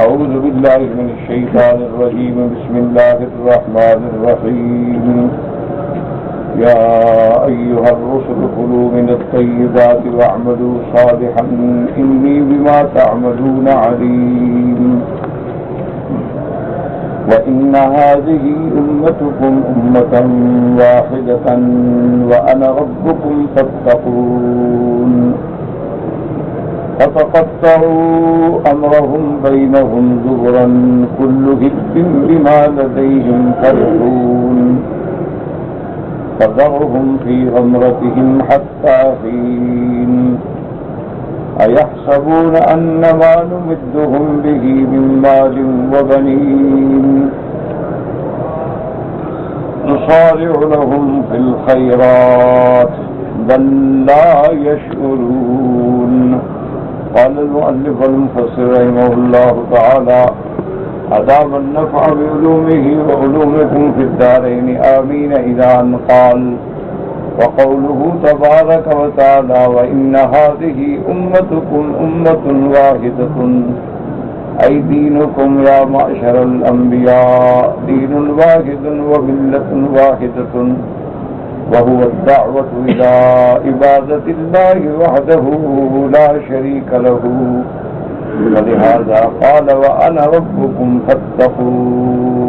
أعوذ بالله من الشيطان الرجيم. بسم الله الرحمن الرحيم. يا أيها الرسل كلوا من الطيبات واعملوا صالحا إني بما تعملون عليم. وإن هذه أمتكم أمة واحدة وأنا ربكم فاتقون. فتقطعوا أمرهم بينهم زبرا كل حزب بما لديهم فرحون. فذرهم في غمرتهم حتى حين. أيحسبون أن ما نمدهم به من مال وبنين نصارع لهم في الخيرات بل لا يشعرون. قال المؤلف المفسر رحمه الله تعالى: أدام النفع بعلومه وعلومكم في الدارين آمين. إلى أن قال: وقوله تبارك وتعالى: وإن هذه أمتكم أمة واحدة أي دينكم يا معشر الأنبياء دين واحد وملة واحدة وهو الدعوة إلى عبادة الله وحده لا شريك له. ولهذا قال: وأنا ربكم فاتقون.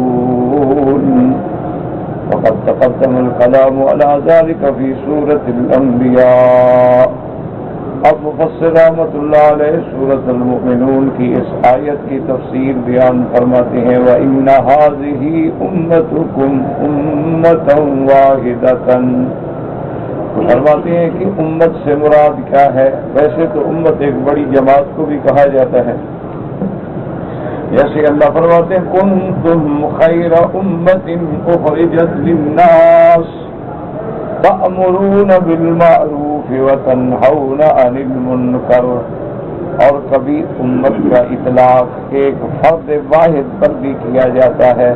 وقد تقدم الكلام على ذلك في سورة الأنبياء. اب مفسر رحمۃ اللہ علیہ سورۃ المؤمنون کی اس آیت کی تفسیر بیان فرماتے ہیں: وَإِنَّ هَذِهِ أُمَّتُكُمْ أُمَّةً وَاحِدَةً. فرماتے ہیں کہ امت سے مراد کیا ہے؟ ویسے تو امت ایک بڑی جماعت کو بھی کہا جاتا ہے، جیسے اللہ فرماتے ہیں: كُنتُمْ خَيْرَ أُمَّةٍ أُخْرِجَتْ لِلنَّاسِ تَأْمُرُونَ بِالْمَعْرُوفِ وَتَنْهَوْنَ عَنِ الْمُنكَرِ. اور کبھی امت کا اطلاق ایک فرد واحد پر بھی کیا جاتا ہے: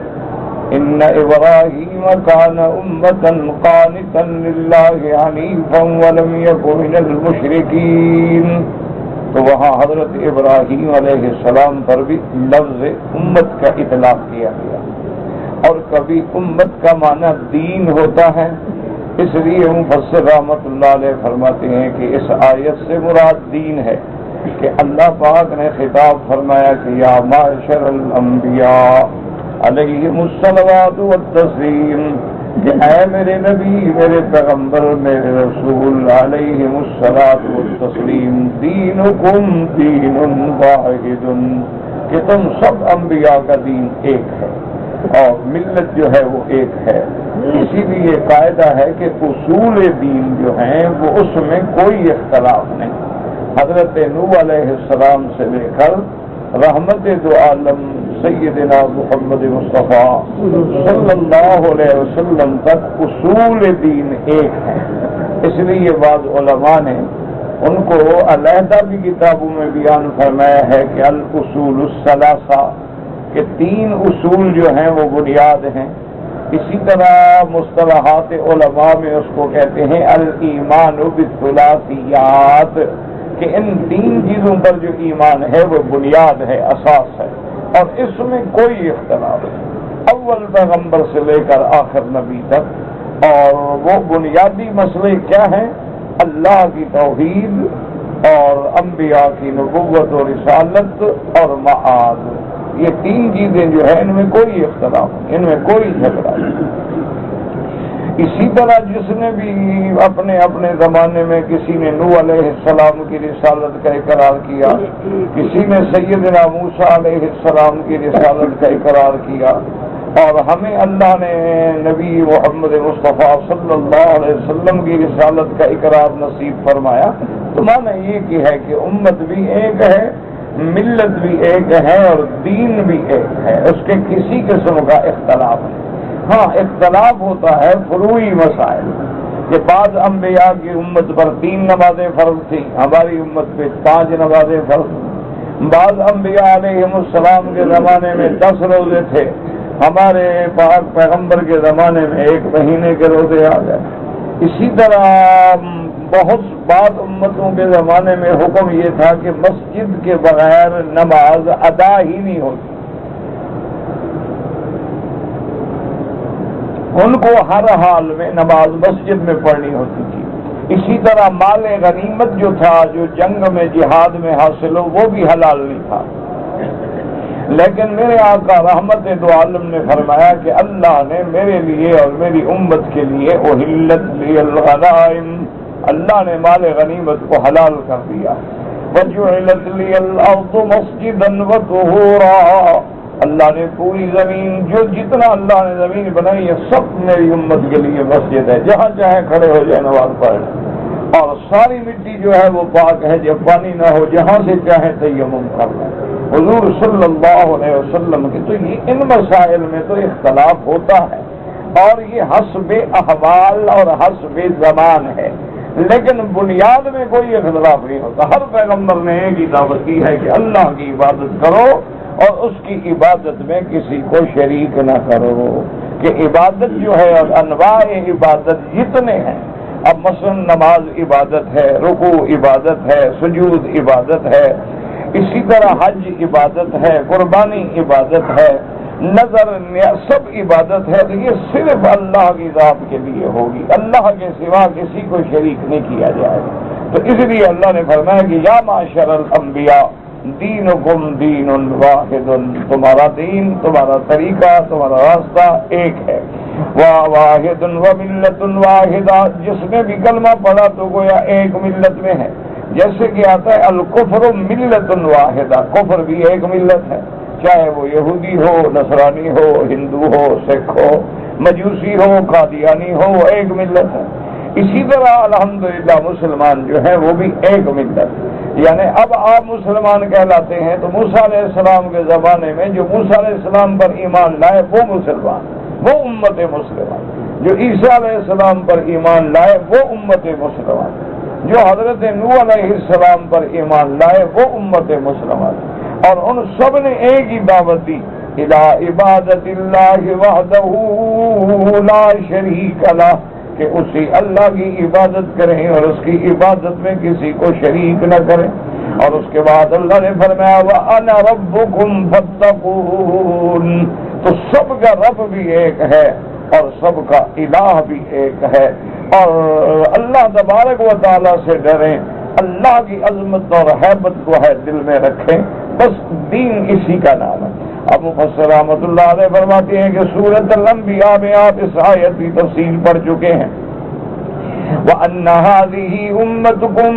إِنَّ إِبْرَاهِيمَ كَانَ أُمَّةً قَانِتًا لِلَّهِ حَنِيفًا وَلَمْ يَكُ مِنَ الْمُشْرِكِينَ. تو وہاں حضرت ابراہیم علیہ السلام پر بھی لفظ امت کا اطلاق کیا گیا. اور کبھی امت کا معنی دین ہوتا ہے، اس لیے مفسر رحمۃ اللہ علیہ فرماتے ہیں کہ اس آیت سے مراد دین ہے کہ اللہ پاک نے خطاب فرمایا کہ یا معشر الانبیاء علیہم الصلوات والتسلیم، کہ اے میرے نبی، میرے پیغمبر، میرے رسول علیہم الصلاۃ والتسلیم، دینکم دین واحد، کہ تم سب انبیاء کا دین ایک ہے اور ملت جو ہے وہ ایک ہے. اسی لیے قاعدہ ہے کہ اصول دین جو ہیں وہ اس میں کوئی اختلاف نہیں. حضرت نوح علیہ السلام سے لے کر رحمت دو عالم سیدنا محمد مصطفیٰ صلی اللہ علیہ وسلم تک اصول دین ایک ہے. اس لیے بعض علماء نے ان کو علیحدہ بھی کتابوں میں بیان فرمایا ہے کہ الاصول الثلاثہ، کہ تین اصول جو ہیں وہ بنیاد ہیں. اسی طرح مصطلحات علماء میں اس کو کہتے ہیں الایمان بالثلاثیات، کہ ان تین چیزوں پر جو ایمان ہے وہ بنیاد ہے، اساس ہے، اور اس میں کوئی اختلاف نہیں، اول پیغمبر سے لے کر آخر نبی تک. اور وہ بنیادی مسئلے کیا ہیں؟ اللہ کی توحید اور انبیاء کی نبوت و رسالت اور معاد. یہ تین چیزیں جو ہیں ان میں کوئی اختلاف نہیں، ان میں کوئی جھگڑا نہیں. اسی طرح جس نے بھی اپنے اپنے زمانے میں کسی نے نوح علیہ السلام کی رسالت کا اقرار کیا، کسی نے سیدنا موسیٰ علیہ السلام کی رسالت کا اقرار کیا، اور ہمیں اللہ نے نبی محمد مصطفیٰ صلی اللہ علیہ وسلم کی رسالت کا اقرار نصیب فرمایا. تو معنی یہ کہ ہے کہ امت بھی ایک ہے، ملت بھی ایک ہے، اور دین بھی ایک ہے، اس کے کسی قسم کا اختلاف نہیں. ہاں اختلاف ہوتا ہے فروعی مسائل، کہ بعض انبیاء کی امت پر 3 نمازیں فرض تھیں، ہماری امت پہ 5 نمازیں فرض. بعض انبیاء علیہم السلام کے زمانے میں 10 روزے تھے، ہمارے پاک پیغمبر کے زمانے میں 1 مہینے کے روزے آ گئے. اسی طرح بہت بعض امتوں کے زمانے میں حکم یہ تھا کہ مسجد کے بغیر نماز ادا ہی نہیں ہوتی، ان کو ہر حال میں نماز مسجد میں پڑھنی ہوتی تھی۔ اسی طرح مال غنیمت جو تھا، جو جنگ میں جہاد میں حاصل ہو، وہ بھی حلال نہیں تھا۔ لیکن میرے آقا رحمت دو عالم نے فرمایا کہ اللہ نے میرے لیے اور میری امت کے لیے احلت لی الغنائم، اللہ نے مال غنیمت کو حلال کر دیا۔ وجعلت لی الارض مسجدا وطہورا، اللہ نے پوری زمین، جو جتنا اللہ نے زمین بنائی ہے سب میری امت کے لیے مسجد ہے، جہاں چاہے کھڑے ہو جائے نماز پڑھ لیں، اور ساری مٹی جو ہے وہ پاک ہے، جب پانی نہ ہو جہاں سے چاہے تیمم کر لیں۔ حضور صلی اللہ علیہ وسلم کے تو یہ ان مسائل میں تو اختلاف ہوتا ہے، اور یہ حسب احوال اور حسب زمان ہے، لیکن بنیاد میں کوئی اختلاف نہیں ہوتا۔ ہر پیغمبر نے ایک ہی دعوت کی ہے کہ اللہ کی عبادت کرو اور اس کی عبادت میں کسی کو شریک نہ کرو، کہ عبادت جو ہے اور انواع عبادت جتنے ہیں، اب مثلا نماز عبادت ہے، رکوع عبادت ہے، سجود عبادت ہے، اسی طرح حج عبادت ہے، قربانی عبادت ہے، نظر سب عبادت ہے، تو یہ صرف اللہ کی ذات کے لیے ہوگی، اللہ کے سوا کسی کو شریک نہیں کیا جائے۔ تو اس لیے اللہ نے فرمایا کہ یا معاشر الانبیاء دینکم دین واحد، تمہارا دین، تمہارا طریقہ، تمہارا راستہ ایک ہے۔ واحد وملت واحدہ، جس نے بھی کلمہ پڑھا تو گویا ایک ملت میں ہے، جیسے کہ آتا ہے الکفر ملت واحدہ، کفر بھی ایک ملت ہے، چاہے وہ یہودی ہو، نصرانی ہو، ہندو ہو، سکھ ہو، مجوسی ہو، قادیانی ہو، وہ ایک ملت ہے۔ اسی طرح الحمدللہ مسلمان جو ہے وہ بھی ایک ملت، یعنی اب آپ مسلمان کہلاتے ہیں تو موسیٰ علیہ السلام کے زمانے میں جو موسیٰ علیہ السلام پر ایمان لائے وہ مسلمان، وہ امت مسلمان، جو عیسیٰ علیہ السلام پر ایمان لائے وہ امت مسلمان، جو حضرت نوح علیہ السلام پر ایمان لائے وہ امت مسلمان، اور ان سب نے ایک ہی دعوت دی، الی عبادت اللہ وحدہ لا شریک لہ، کہ اسی اللہ کی عبادت کریں اور اس کی عبادت میں کسی کو شریک نہ کریں۔ اور اس کے بعد اللہ نے فرمایا وَأَنَا رَبُّكُمْ فَاتَّقُونِ، تو سب کا رب بھی ایک ہے اور سب کا الہ بھی ایک ہے، اور اللہ تبارک و تعالیٰ سے ڈریں، اللہ کی عظمت اور ہیبت کو ہے دل میں رکھیں، بس دین اسی کا نام ہے۔ اب مفسر رحمۃ اللہ علیہ فرماتے ہیں کہ سورۃ الانبیاء میں آپ اس آیت کی تفصیل پڑھ چکے ہیں، وَأَنَّ هَذِهِ أُمَّتُكُمْ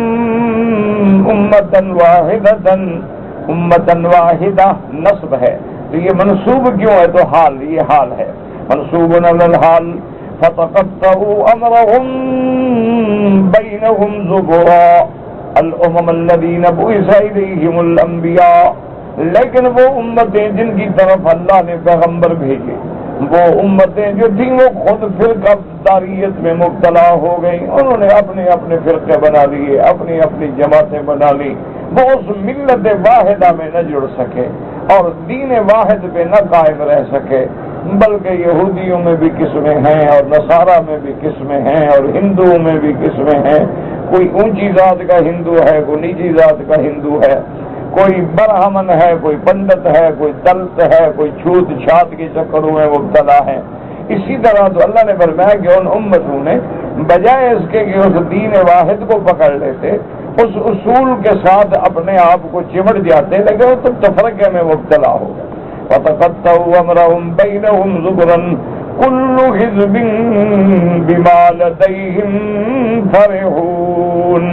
أُمَّةً وَاحِدَةً، أُمَّةً وَاحِدَةً نصب ہے تو یہ منصوب کیوں ہے؟ تو حال، یہ حال ہے، منصوب علی الحال، فَتَقَطَّعُوا أَمْرَهُمْ بَيْنَهُمْ زُبُرًا الْأُمَمَ الَّذِينَ بُعِثَ إِلَيْهِمُ الْأَنْبِيَاءُ، لیکن وہ امتیں جن کی طرف اللہ نے پیغمبر بھیجے، وہ امتیں جو تھیں وہ خود فرقہ داریت میں مبتلا ہو گئیں، انہوں نے اپنے اپنے فرقے بنا لیے، اپنی اپنی جماعتیں بنا لی، وہ اس ملت واحدہ میں نہ جڑ سکے اور دین واحد پہ نہ قائم رہ سکے، بلکہ یہودیوں میں بھی قسمیں ہیں اور نصارہ میں بھی قسمیں ہیں اور ہندوؤں میں بھی قسمیں ہیں، کوئی اونچی ذات کا ہندو ہے، کوئی نیچی ذات کا ہندو ہے، کوئی برہمن ہے، کوئی پنڈت ہے، کوئی دلت ہے، کوئی چھوت چھات کے چکروں میں مبتلا ہے۔ اسی طرح تو اللہ نے فرمایا کہ ان امتوں نے بجائے اس کے کہ اس دین واحد کو پکڑ لیتے، اس اصول کے ساتھ اپنے آپ کو چمٹ جاتے، لیکن وہ تم تفرقے میں مبتلا ہو گئے۔ وَتَقَطَّعُوا أَمْرَهُمْ بَيْنَهُمْ زُبُرًا كُلُّ حِزْبٍ بِمَا لَدَيْهِمْ فَرِحُونَ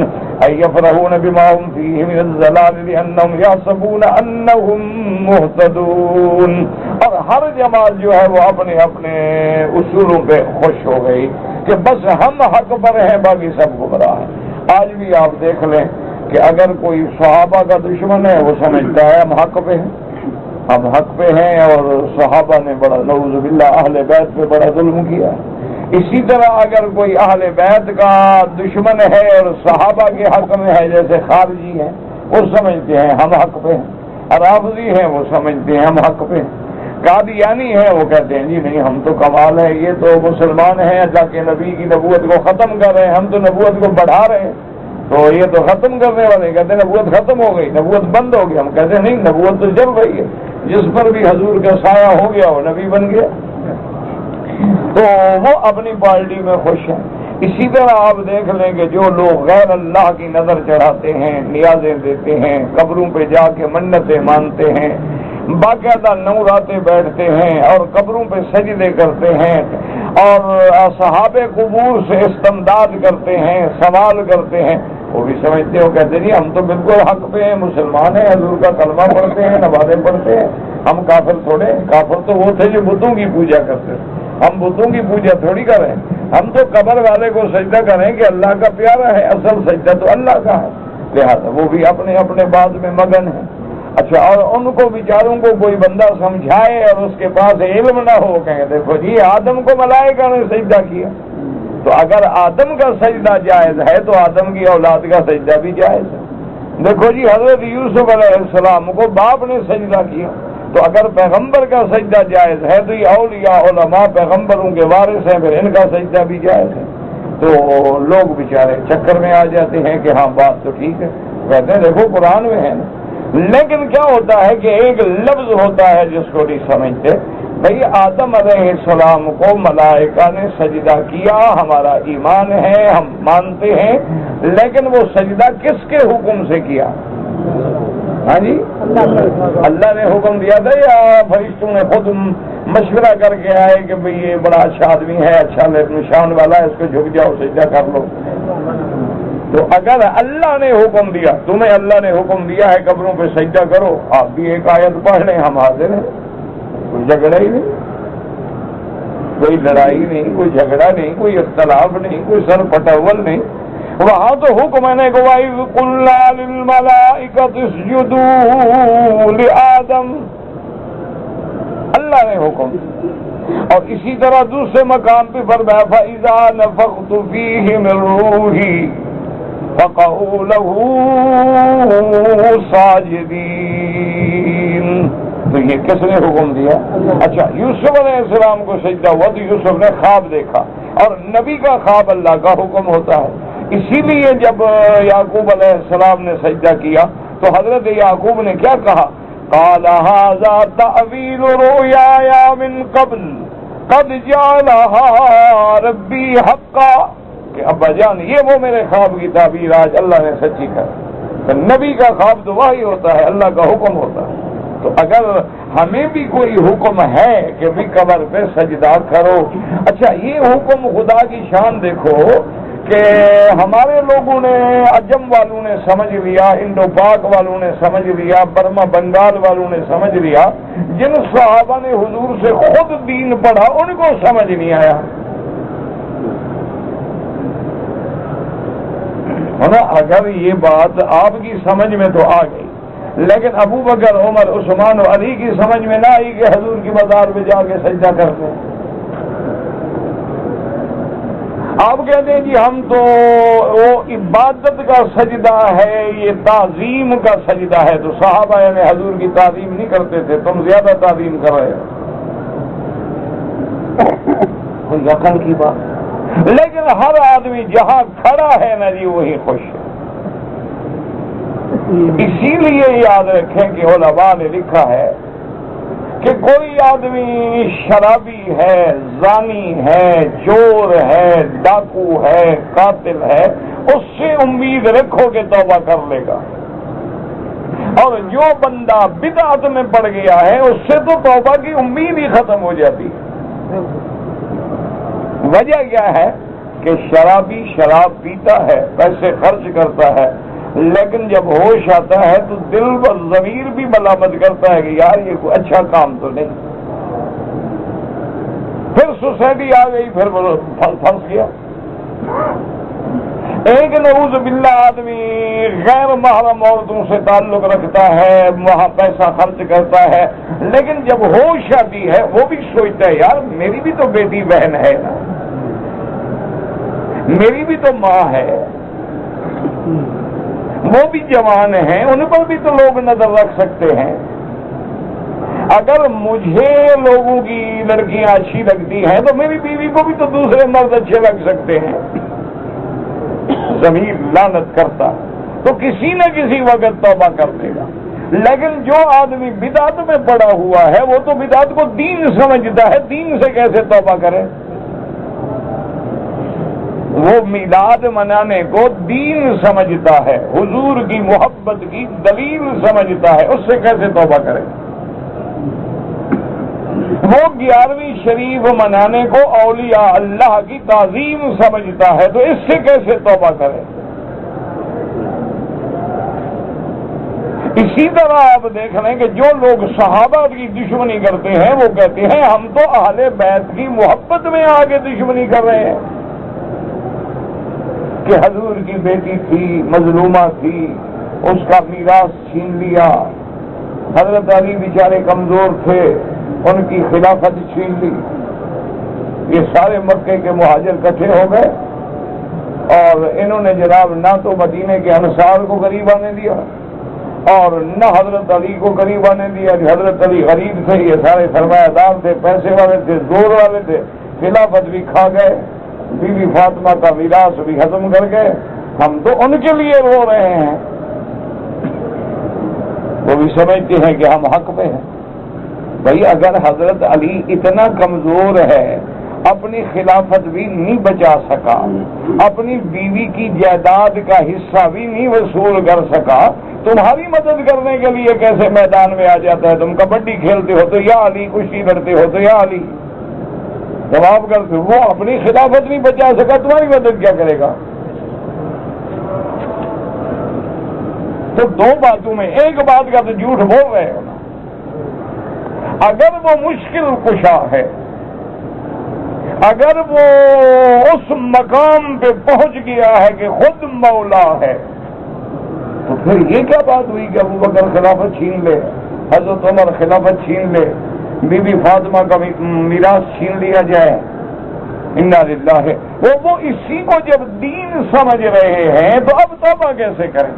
أَيْ يَفْرَحُونَ بِمَا هُمْ فِيهِ مِنَ الضَّلَالِ لِأَنَّهُمْ يَحْسَبُونَ أَنَّهُمْ مُهْتَدُونَ، اور ہر جماعت جو ہے وہ اپنے اپنے اصولوں پہ خوش ہو گئی کہ بس ہم حق پر ہیں، باقی سب گمراہ ہیں۔ آج بھی آپ دیکھ لیں کہ اگر کوئی صحابہ کا دشمن ہے وہ سمجھتا ہے ہم حق پہ ہیں، ہم حق پہ ہیں، اور صحابہ نے بڑا نعوذ باللہ اہل بیت پہ بڑا ظلم کیا۔ اسی طرح اگر کوئی اہل بیت کا دشمن ہے اور صحابہ کے حق میں ہے، جیسے خارجی ہیں، وہ سمجھتے ہیں ہم حق پہ ہیں، رافضی ہیں وہ سمجھتے ہیں ہم حق پہ ہیں۔ قادیانی ہیں وہ کہتے ہیں جی نہیں ہم تو کمال ہے، یہ تو مسلمان ہیں اللہ کے نبی کی نبوت کو ختم کر رہے ہیں، ہم تو نبوت کو بڑھا رہے ہیں، تو یہ تو ختم کرنے والے کہتے ہیں نبوت ختم ہو گئی، نبوت بند ہو گئی۔ ہم کہتے ہیں نہیں، نبوت تو چل رہی ہے، جس پر بھی حضور کا سایہ ہو گیا وہ نبی بن گیا۔ تو وہ اپنی پارٹی میں خوش ہیں۔ اسی طرح آپ دیکھ لیں کہ جو لوگ غیر اللہ کی نظر چڑھاتے ہیں، نیازیں دیتے ہیں، قبروں پہ جا کے منتیں مانتے ہیں، باقاعدہ 9 راتیں بیٹھتے ہیں اور قبروں پہ سجدے کرتے ہیں اور اصحاب قبور سے استمداد کرتے ہیں، سوال کرتے ہیں، وہ بھی سمجھتے ہو، کہتے نہیں ہم تو بالکل حق پہ ہیں، مسلمان ہیں، حضور کا کلمہ پڑھتے ہیں، نمازیں پڑھتے ہیں، ہم کافر تھوڑے ہیں۔ کافر تو وہ تھے جو بتوں کی پوجا کرتے تھے، ہم بتوں کی پوجا تھوڑی کریں، ہم تو قبر والے کو سجدہ کریں کہ اللہ کا پیارا ہے، اصل سجدہ تو اللہ کا ہے، لہذا وہ بھی اپنے اپنے بات میں مگن ہیں۔ اچھا، اور ان کو بیچاروں کو کوئی بندہ سمجھائے اور اس کے پاس علم نہ ہو، کہیں دیکھو جی آدم کو ملائکہ نے سجدہ کیا، تو اگر آدم کا سجدہ جائز ہے تو آدم کی اولاد کا سجدہ بھی جائز ہے۔ دیکھو جی حضرت یوسف علیہ السلام کو باپ نے سجدہ کیا، تو اگر پیغمبر کا سجدہ جائز ہے تو یہ اولیاء علماء پیغمبروں کے وارث ہیں، پھر ان کا سجدہ بھی جائز ہے۔ تو لوگ بیچارے چکر میں آ جاتے ہیں کہ ہاں بات تو ٹھیک ہے، کہتے ہیں دیکھو قرآن میں ہے نا، لیکن کیا ہوتا ہے کہ ایک لفظ ہوتا ہے جس کو نہیں سمجھتے۔ بھئی آدم علیہ السلام کو ملائکہ نے سجدہ کیا، ہمارا ایمان ہے، ہم مانتے ہیں، لیکن وہ سجدہ کس کے حکم سے کیا؟ ہاں جی، اللہ نے حکم دیا تھا یا فرشتوں نے خود مشورہ کر کے آئے کہ بھئی یہ بڑا اچھا آدمی ہے، اچھا نشان والا ہے، اس کو جھک جاؤ سجدہ کر لو؟ تو اگر اللہ نے حکم دیا، تمہیں اللہ نے حکم دیا ہے قبروں پہ سجدہ کرو، آپ بھی ایک آیت پڑھ لیں، ہم حاضر ہیں، کوئی جھگڑا ہی نہیں، کوئی لڑائی نہیں، کوئی جھگڑا نہیں، کوئی اختلاف نہیں، کوئی سر پٹول نہیں۔ وہاں تو حکم ہے کہ وَإِذْ قُلْنَا لِلْمَلَائِكَةِ اسْجُدُوا لِآدَمَ، اللہ نے حکم دیا۔ اور اسی طرح دوسرے مقام پہ فرمایا فَإِذَا نَفَخْتُ فِيهِ مِن رُّوحِي فَقَعُوا لَهُ سَاجِدِينَ۔ تو یہ کس نے حکم دیا؟ اچھا، یوسف علیہ السلام کو سجدہ ہوا تو یوسف نے خواب دیکھا، اور نبی کا خواب اللہ کا حکم ہوتا ہے۔ اسی لیے جب یعقوب علیہ السلام نے سجدہ کیا تو حضرت یعقوب نے کیا کہا؟ قال هذا تأویل رؤیایا من قبل قد جعلها ربی حقا، کہ ابا جان یہ وہ میرے خواب کی تعبیر آج اللہ نے سچی کر۔ تو نبی کا خواب تو وہی ہوتا ہے، اللہ کا حکم ہوتا ہے۔ تو اگر ہمیں بھی کوئی حکم ہے کہ بھی قبر پہ سجدہ کرو، اچھا یہ حکم خدا کی شان دیکھو کہ ہمارے لوگوں نے، عجم والوں نے سمجھ لیا، انڈو پاک والوں نے سمجھ لیا، برما بنگال والوں نے سمجھ لیا، جن صحابہ نے حضور سے خود دین پڑھا ان کو سمجھ نہیں آیا نا۔ اگر یہ بات آپ کی سمجھ میں تو آ گئی، لیکن ابو بکر، عمر، عثمان و علی کی سمجھ میں نہ آئی کہ حضور کی مزار پہ جا کے سجدہ کرتے ہیں۔ آپ کہتے ہیں جی ہم تو وہ عبادت کا سجدہ ہے، یہ تعظیم کا سجدہ ہے، تو صحابہ یعنی حضور کی تعظیم نہیں کرتے تھے، تم زیادہ تعظیم کر رہے ہو، کوئی عقل کی بات۔ لیکن ہر آدمی جہاں کھڑا ہے نا جی وہی خوش ہے۔ اسی لیے یاد رکھیں کہ علماء نے لکھا ہے کہ کوئی آدمی شرابی ہے، زانی ہے، چور ہے، ڈاکو ہے، قاتل ہے، اس سے امید رکھو کہ توبہ کر لے گا، اور جو بندہ بدعت میں پڑ گیا ہے اس سے تو توبہ کی امید ہی ختم ہو جاتی ہے۔ وجہ کیا ہے کہ شرابی شراب پیتا ہے، پیسے خرچ کرتا ہے، لیکن جب ہوش آتا ہے تو دل و ضمیر بھی ملامت کرتا ہے کہ یار یہ کوئی اچھا کام تو نہیں، پھر سوسائٹی آ گئی، پھر پھنس گیا۔ ایک نعوذ باللہ آدمی غیر محرم عورتوں سے تعلق رکھتا ہے، وہاں پیسہ خرچ کرتا ہے، لیکن جب ہوش آتی ہے وہ بھی سوچتا ہے یار میری بھی تو بیٹی بہن ہے نا، میری بھی تو ماں ہے، وہ بھی جوان ہیں، ان پر بھی تو لوگ نظر رکھ سکتے ہیں۔ اگر مجھے لوگوں کی لڑکیاں اچھی لگتی ہیں تو میری بیوی کو بھی تو دوسرے مرد اچھے لگ سکتے ہیں. ضمیر لعنت کرتا تو کسی نہ کسی وقت توبہ کر دے گا. لیکن جو آدمی بدعت میں پڑا ہوا ہے وہ تو بدعت کو دین سمجھتا ہے، دین سے کیسے توبہ کرے؟ وہ میلاد منانے کو دین سمجھتا ہے، حضور کی محبت کی دلیل سمجھتا ہے، اس سے کیسے توبہ کرے؟ وہ 11ویں شریف منانے کو اولیاء اللہ کی تعظیم سمجھتا ہے، تو اس سے کیسے توبہ کرے؟ اسی طرح آپ دیکھ لیں کہ جو لوگ صحابہ کی دشمنی کرتے ہیں وہ کہتے ہیں ہم تو اہل بیت کی محبت میں آگے دشمنی کر رہے ہیں کہ حضور کی بیٹی تھی، مظلومہ تھی، اس کا میراث چھین لیا، حضرت علی بیچارے کمزور تھے، ان کی خلافت چھین لی. یہ سارے مکے کے مہاجر اکٹھے ہو گئے اور انہوں نے جناب نہ تو مدینے کے انصار کو قریب آنے دیا اور نہ حضرت علی کو قریب آنے دیا. حضرت علی غریب تھے، یہ سارے سرمایہ دار تھے، پیسے والے تھے، زور والے تھے، خلافت بھی کھا گئے، بی بی فاطمہ کا میراث بھی ختم کر گئے. ہم تو ان کے لیے رو رہے ہیں، وہ بھی سمجھتے ہیں کہ ہم حق پہ ہیں. بھائی اگر حضرت علی اتنا کمزور ہے، اپنی خلافت بھی نہیں بچا سکا، اپنی بیوی کی جائیداد کا حصہ بھی نہیں وصول کر سکا، تمہاری مدد کرنے کے لیے کیسے میدان میں آ جاتا ہے؟ تم کبڈی کھیلتے ہو تو یا علی، کشتی لڑتے ہو تو یا علی، جواب کرتے ہو. وہ اپنی خلافت نہیں بچا سکا، تمہاری مدد کیا کرے گا؟ تو دو باتوں میں ایک بات کا تو جھوٹ بول رہے ہو نا. اگر وہ مشکل کشا ہے، اگر وہ اس مقام پہ پہنچ گیا ہے کہ خود مولا ہے، تو پھر یہ کیا بات ہوئی کہ ابو بکر خلافت چھین لے، حضرت عمر خلافت چھین لے، بی بی فاطمہ کا میراث چھین لیا جائے؟ انا للہ ہے. وہ اسی کو جب دین سمجھ رہے ہیں تو اب توبہ کیسے کریں؟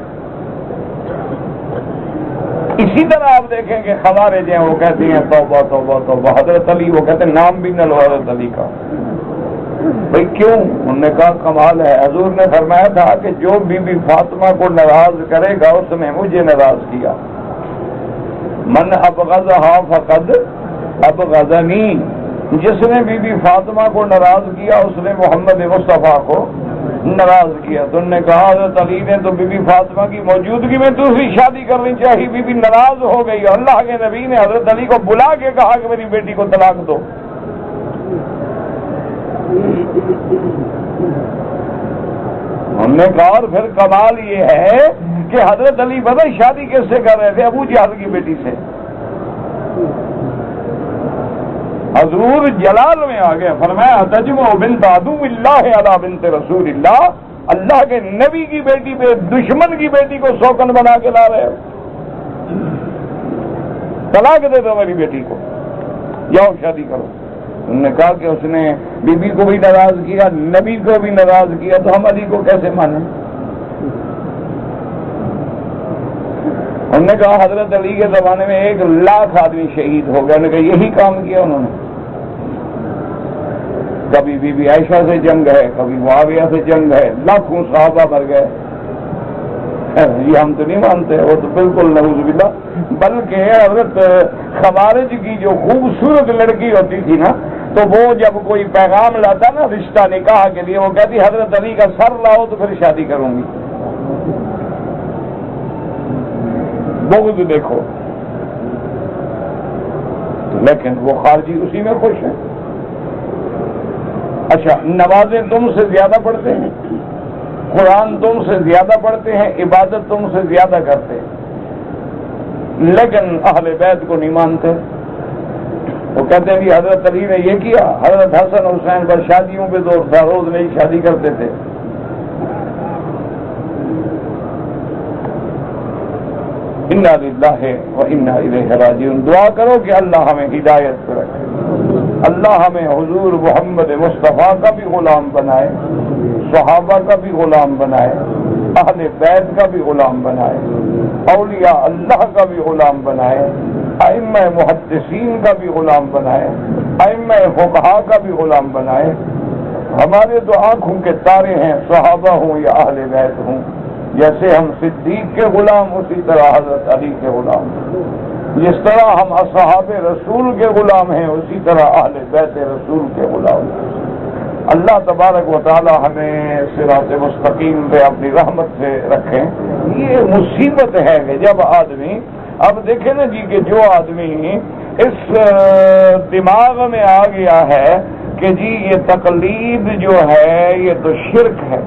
اسی طرح آپ دیکھیں کہ خوارج ہیں، وہ کہتے ہیں توبہ توبہ توبہ. حضرت علی وہ کہتے ہیں نام بھی نہ لو حضرت علی کا. بھئی کیوں؟ انہوں نے کہا کمال ہے، حضور نے فرمایا تھا کہ جو بی بی فاطمہ کو ناراض کرے گا اس نے مجھے ناراض کیا. من ابغضھا فقد ابغضنی، جس نے بی بی فاطمہ کو ناراض کیا اس نے محمد مصطفیٰ کو ناراض کیا. تو انہوں نے کہا حضرت علی نے تو بی بی فاطمہ کی موجودگی میں دوسری شادی کرنی چاہیے، بی بی ناراض ہو گئی اور اللہ کے نبی نے حضرت علی کو بلا کے کہا کہ میری بیٹی کو طلاق دو. ہم نے کہا اور پھر کمال یہ ہے کہ حضرت علی پتہ شادی کس سے کر رہے تھے؟ ابو جہل کی بیٹی سے. حضور جلال میں آ گئے، فرمایا تجمع بنت عدو اللہ علی بنت رسول اللہ، اللہ کے نبی کی بیٹی پہ دشمن کی بیٹی کو سوکن بنا کے لا رہے ہو. طلاق دے دو میری بیٹی کو، جاؤ شادی کرو. انہوں نے کہا کہ اس نے بی بی کو بھی ناراض کیا، نبی کو بھی ناراض کیا، تو ہم علی کو کیسے مانیں؟ انہوں نے کہا حضرت علی کے زمانے میں 1,00,000 آدمی شہید ہو گئے. انہوں نے کہا یہی کام کیا انہوں نے. کبھی بی بی عائشہ سے جنگ ہے، کبھی معاویہ سے جنگ ہے، لاکھوں صحابہ مر گئے. یہ ہم تو نہیں مانتے، وہ تو بالکل نعوذ باللہ. بلکہ حضرت خوارج کی جو خوبصورت لڑکی ہوتی تھی نا، تو وہ جب کوئی پیغام لاتا نا رشتہ نکاح کے لیے، وہ کہتی حضرت علی کا سر لاؤ تو پھر شادی کروں گی. بغض دیکھو. لیکن وہ خارجی اسی میں خوش ہیں. اچھا، نمازیں تم سے زیادہ پڑھتے ہیں، قرآن تم سے زیادہ پڑھتے ہیں، عبادت تم سے زیادہ کرتے ہیں، لیکن اہل بیت کو نہیں مانتے. وہ کہتے ہیں کہ حضرت علی نے یہ کیا، حضرت حسن حسین پر شادیوں پہ زور تھا، روز نہیں شادی کرتے تھے. انا للہ و انا الیہ راجعون. دعا کرو کہ اللہ ہمیں ہدایت پر رکھے، اللہ ہمیں حضور محمد مصطفیٰ کا بھی غلام بنائے، صحابہ کا بھی غلام بنائے، اہل بیت کا بھی غلام بنائے، اولیاء اللہ کا بھی غلام بنائے، ائمہ محدثین کا بھی غلام بنائے، ائمہ فقہا کا بھی غلام بنائے۔ ہمارے تو آنکھوں کے تارے ہیں، صحابہ ہوں یا اہل بیت ہوں، جیسے ہم صدیق کے غلام اسی طرح حضرت علی کے غلام، جس طرح ہم اصحاب رسول کے غلام ہیں اسی طرح اہل بیت رسول کے غلام ہیں۔ اللہ تبارک و تعالی ہمیں صراط مستقیم پہ اپنی رحمت سے رکھیں۔ یہ مصیبت ہے کہ جب آدمی، اب دیکھیں نا جی کہ جو آدمی اس دماغ میں آ گیا ہے کہ جی یہ تقلید جو ہے یہ تو شرک ہے،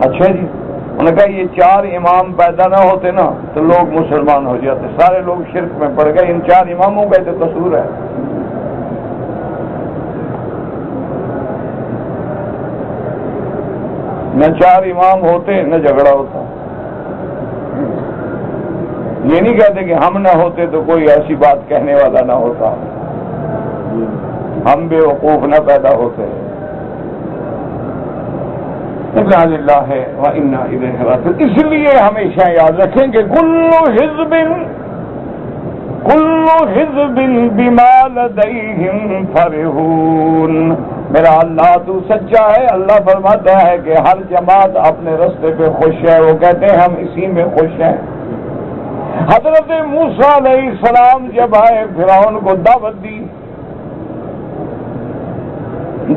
اچھا جی انہوں نے کہا یہ 4 امام پیدا نہ ہوتے نا تو لوگ مسلمان ہو جاتے، سارے لوگ شرک میں پڑ گئے، ان 4 اماموں کا تو قصور ہے۔ نہ 4 امام ہوتے نہ جھگڑا ہوتا۔ یہ نہیں کہتے کہ ہم نہ ہوتے تو کوئی ایسی بات کہنے والا نہ ہوتا، ہم بے وقوف نہ پیدا ہوتے۔ انا للہ و انا الیہ راجعون۔ اس لیے ہمیشہ یاد رکھیں کہ کل حزب بما لدیہم فرحون۔ میرا اللہ تو سچا ہے۔ اللہ فرماتا ہے کہ ہر جماعت اپنے رستے پہ خوش ہے، وہ کہتے ہیں ہم اسی میں خوش ہیں۔ حضرت موسیٰ علیہ السلام جب آئے فرعون کو دعوت دی،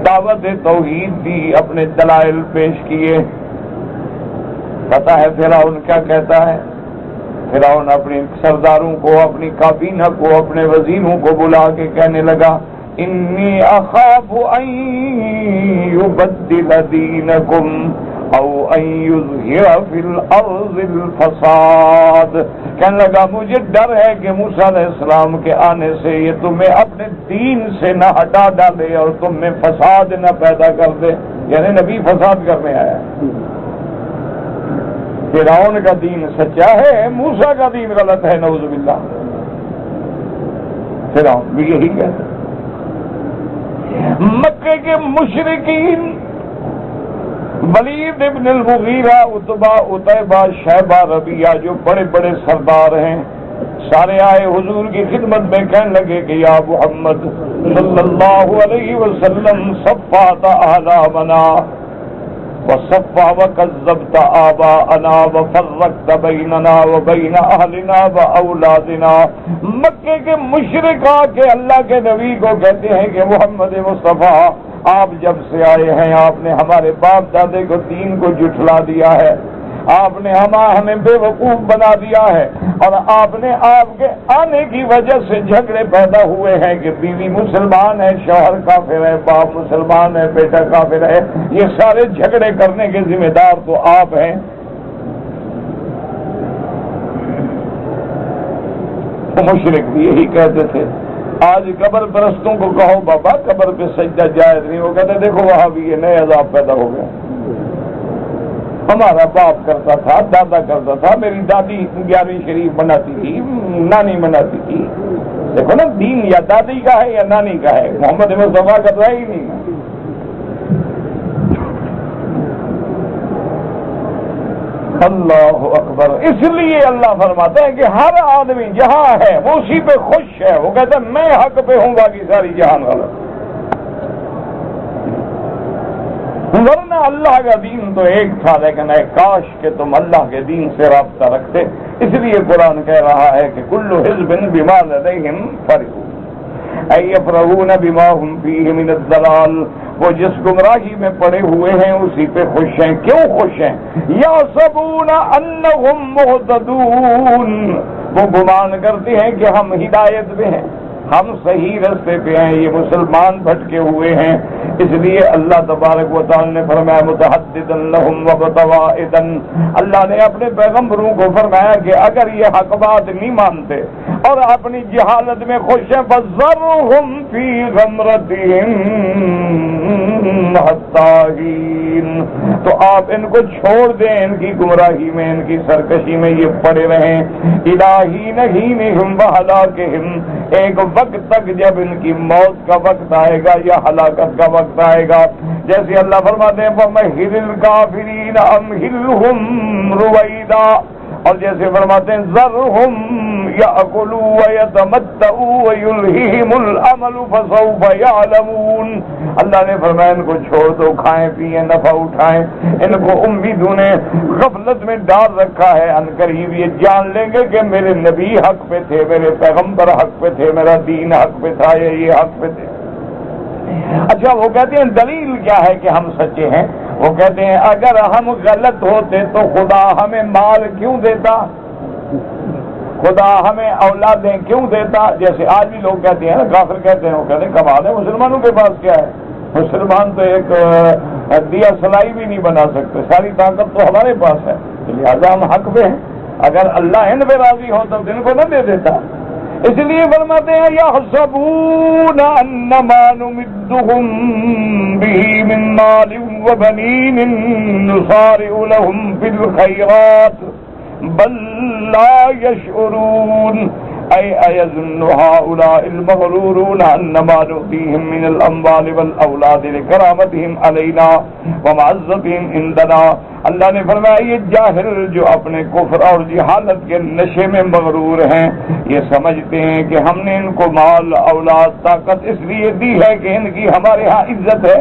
دعوت توحید دی، اپنے دلائل پیش کیے۔ پتہ ہے فرعون کیا کہتا ہے؟ فرعون اپنے سرداروں کو، اپنی کابینہ کو، اپنے وزیروں کو بلا کے کہنے لگا انی اخاف ان یبدل دینکم او ان یظہر فی الارض الفساد۔ کہنے لگا مجھے ڈر ہے کہ موسیٰ علیہ السلام کے آنے سے یہ تمہیں اپنے دین سے نہ ہٹا ڈالے اور تم میں فساد نہ پیدا کر دے، یعنی نبی فساد کرنے آیا۔ فرعون کا دین سچا ہے، موسیٰ کا دین غلط ہے، نعوذ باللہ۔ فرعون بھی یہی کہتا۔ مکے کے مشرکین ولید ابن المغیرہ، عتبہ، عتیبہ، شیبہ، ربیعہ، جو بڑے بڑے سردار ہیں، سارے آئے حضور کی خدمت میں، کہنے لگے کہ یا محمد صلی اللہ علیہ وسلم صفات احلامنا وصفا وکذبت آباءنا وفرقت بیننا وبین اہلنا واولادنا۔ مکے کے مشرک آ کے اللہ کے نبی کو کہتے ہیں کہ محمد مصطفیٰ آپ جب سے آئے ہیں آپ نے ہمارے باپ دادے کو دین کو جھٹلا دیا ہے، آپ نے ہمیں بے وقوف بنا دیا ہے، اور آپ نے آپ کے آنے کی وجہ سے جھگڑے پیدا ہوئے ہیں کہ بیوی مسلمان ہے، شوہر کافر ہے، باپ مسلمان ہے، بیٹا کافر ہے، یہ سارے جھگڑے کرنے کے ذمہ دار تو آپ ہیں۔ مشرک بھی یہی کہتے تھے۔ آج قبر پرستوں کو کہو بابا قبر پہ سجدہ جائز نہیں، وہ کہتے دیکھو وہاں بھی یہ نئے عذاب پیدا ہو گئے، ہمارا باپ کرتا تھا، دادا کرتا تھا، میری دادی 11ویں شریف بناتی تھی، نانی بناتی تھی۔ دیکھو نا دین یا دادی کا ہے یا نانی کا ہے، محمد مصطفیٰ کا تو ہے ہی نہیں۔ اللہ اکبر۔ اس لیے اللہ فرماتا ہے کہ ہر آدمی جہاں ہے وہ اسی پہ خوش ہے، وہ کہتا ہے میں حق پہ ہوں، باقی ساری جہان غلط۔ ورنہ اللہ کا دین تو ایک تھا، لیکن اے کاش کہ تم اللہ کے دین سے رابطہ رکھتے۔ اس لیے قرآن کہہ رہا ہے کہ کل حزب بما لدیہم فرحون ایفرحون بما ہم فیہ من الضلال۔ وہ جس گمراہی میں پڑے ہوئے ہیں اسی پہ خوش ہیں۔ کیوں خوش ہیں؟ یحسبون انہم مہتدون، وہ گمان کرتے ہیں کہ ہم ہدایت پہ ہیں، ہم صحیح راستے پہ ہیں، یہ مسلمان بھٹکے ہوئے ہیں۔ اس لیے اللہ تبارک و تعالی نے فرمایا متحددا لہم وبتوائدا، اللہ نے اپنے پیغمبروں کو فرمایا کہ اگر یہ حق بات نہیں مانتے اور اپنی جہالت میں خوش ہیں فذرہم فی غمرتہم حتی حین، تو آپ ان کو چھوڑ دیں ان کی گمراہی میں، ان کی سرکشی میں یہ پڑے رہیں۔ الہی نہینہم وہلاکہم، ایک وقت تک جب ان کی موت کا وقت آئے گا یا ہلاکت کا وقت آئے گا، جیسے اللہ فرماتے ہیں فَمَهِّلِ الْكَافِرِينَ أَمْهِلْهُمْ رُوَيْدًا، اور جیسے فرماتے ہیں ذرہم یأکلوا ویتمتعوا ویلہہم الامل فسوف یعلمون، اللہ نے فرمایا ان کو چھوڑ دو، کھائیں پیئیں نفع اٹھائیں، ان کو امیدوں نے غفلت میں ڈال رکھا ہے، ان قریب یہ جان لیں گے کہ میرے نبی حق پہ تھے، میرے پیغمبر حق پہ تھے، میرا دین حق پہ تھا، یہ حق پہ تھے۔ اچھا وہ کہتے ہیں دلیل کیا ہے کہ ہم سچے ہیں؟ وہ کہتے ہیں اگر ہم غلط ہوتے تو خدا ہمیں مال کیوں دیتا، خدا ہمیں اولادیں کیوں دیتا؟ جیسے آج بھی لوگ کہتے ہیں نا، کافر کہتے ہیں، وہ کہتے ہیں کمال ہے، مسلمانوں کے پاس کیا ہے؟ مسلمان تو ایک دیا سلائی بھی نہیں بنا سکتے، ساری طاقت تو ہمارے پاس ہے، لہٰذا ہم حق پہ ہیں، اگر اللہ ان پہ راضی ہو تو ان کو نہ دے دیتا۔ اس لیے فرماتے ہیں یحسبون انما نمدهم به من مال وبنین نسارع لهم في الخيرات بل لا يشعرون أي أيظن هؤلاء المغرورون أنما نؤتيهم من الأموال والأولاد لكرامتهم علينا ومعزتهم عندنا۔ اللہ نے فرمایا یہ جاہل جو اپنے کفر اور جہالت کے نشے میں مغرور ہیں، یہ سمجھتے ہیں کہ ہم نے ان کو مال اولاد طاقت اس لیے دی ہے کہ ان کی ہمارے ہاں عزت ہے،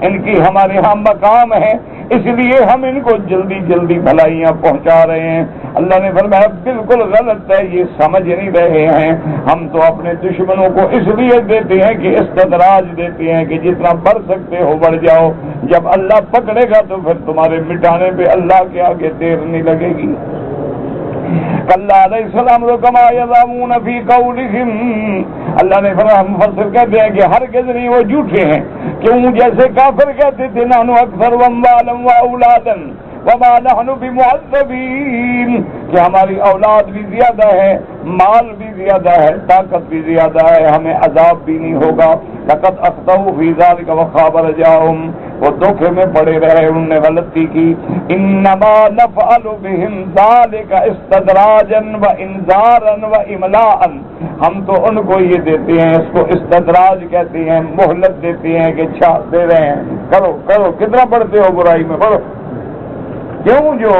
ان کی ہمارے ہاں مقام ہے، اس لیے ہم ان کو جلدی جلدی بھلائیاں پہنچا رہے ہیں۔ اللہ نے فرمایا بالکل غلط ہے، یہ سمجھ نہیں رہے ہیں، ہم تو اپنے دشمنوں کو اس لیے دیتے ہیں کہ استدراج دیتے ہیں کہ جتنا بڑھ سکتے ہو بڑھ جاؤ، جب اللہ پکڑے گا تو پھر تمہارے مٹانے پہ اللہ کے آگے دیر نہیں لگے گی۔ کلا علیہ السلام کو کما یظامون فی قولہم، اللہ نے فرمایا مفسر کہتے ہیں کہ ہرگز نہیں، وہ جھوٹے ہیں، کیوں؟ جیسے کافر کہتے تھے نحن اکثر اموالا واولادا وما نحن بمعذبین، کہ ہماری اولاد بھی زیادہ ہے، مال بھی زیادہ ہے، طاقت بھی زیادہ ہے، ہمیں عذاب بھی نہیں ہوگا۔ لقد اخطأوا فی ذلک وخاب رجاؤہم، وہ دھوکے میں پڑے رہے، انہوں نے غلطی کی۔ انما نفعل بہم ذلک استدراجا وانذارا واملاء، ہم تو ان کو یہ دیتے ہیں، اس کو استدراج کہتے ہیں، مہلت دیتے ہیں کہ اچھا دے رہے ہیں، کرو کرو، کتنا پڑھتے ہو برائی میں پڑھو۔ کیوں؟ جو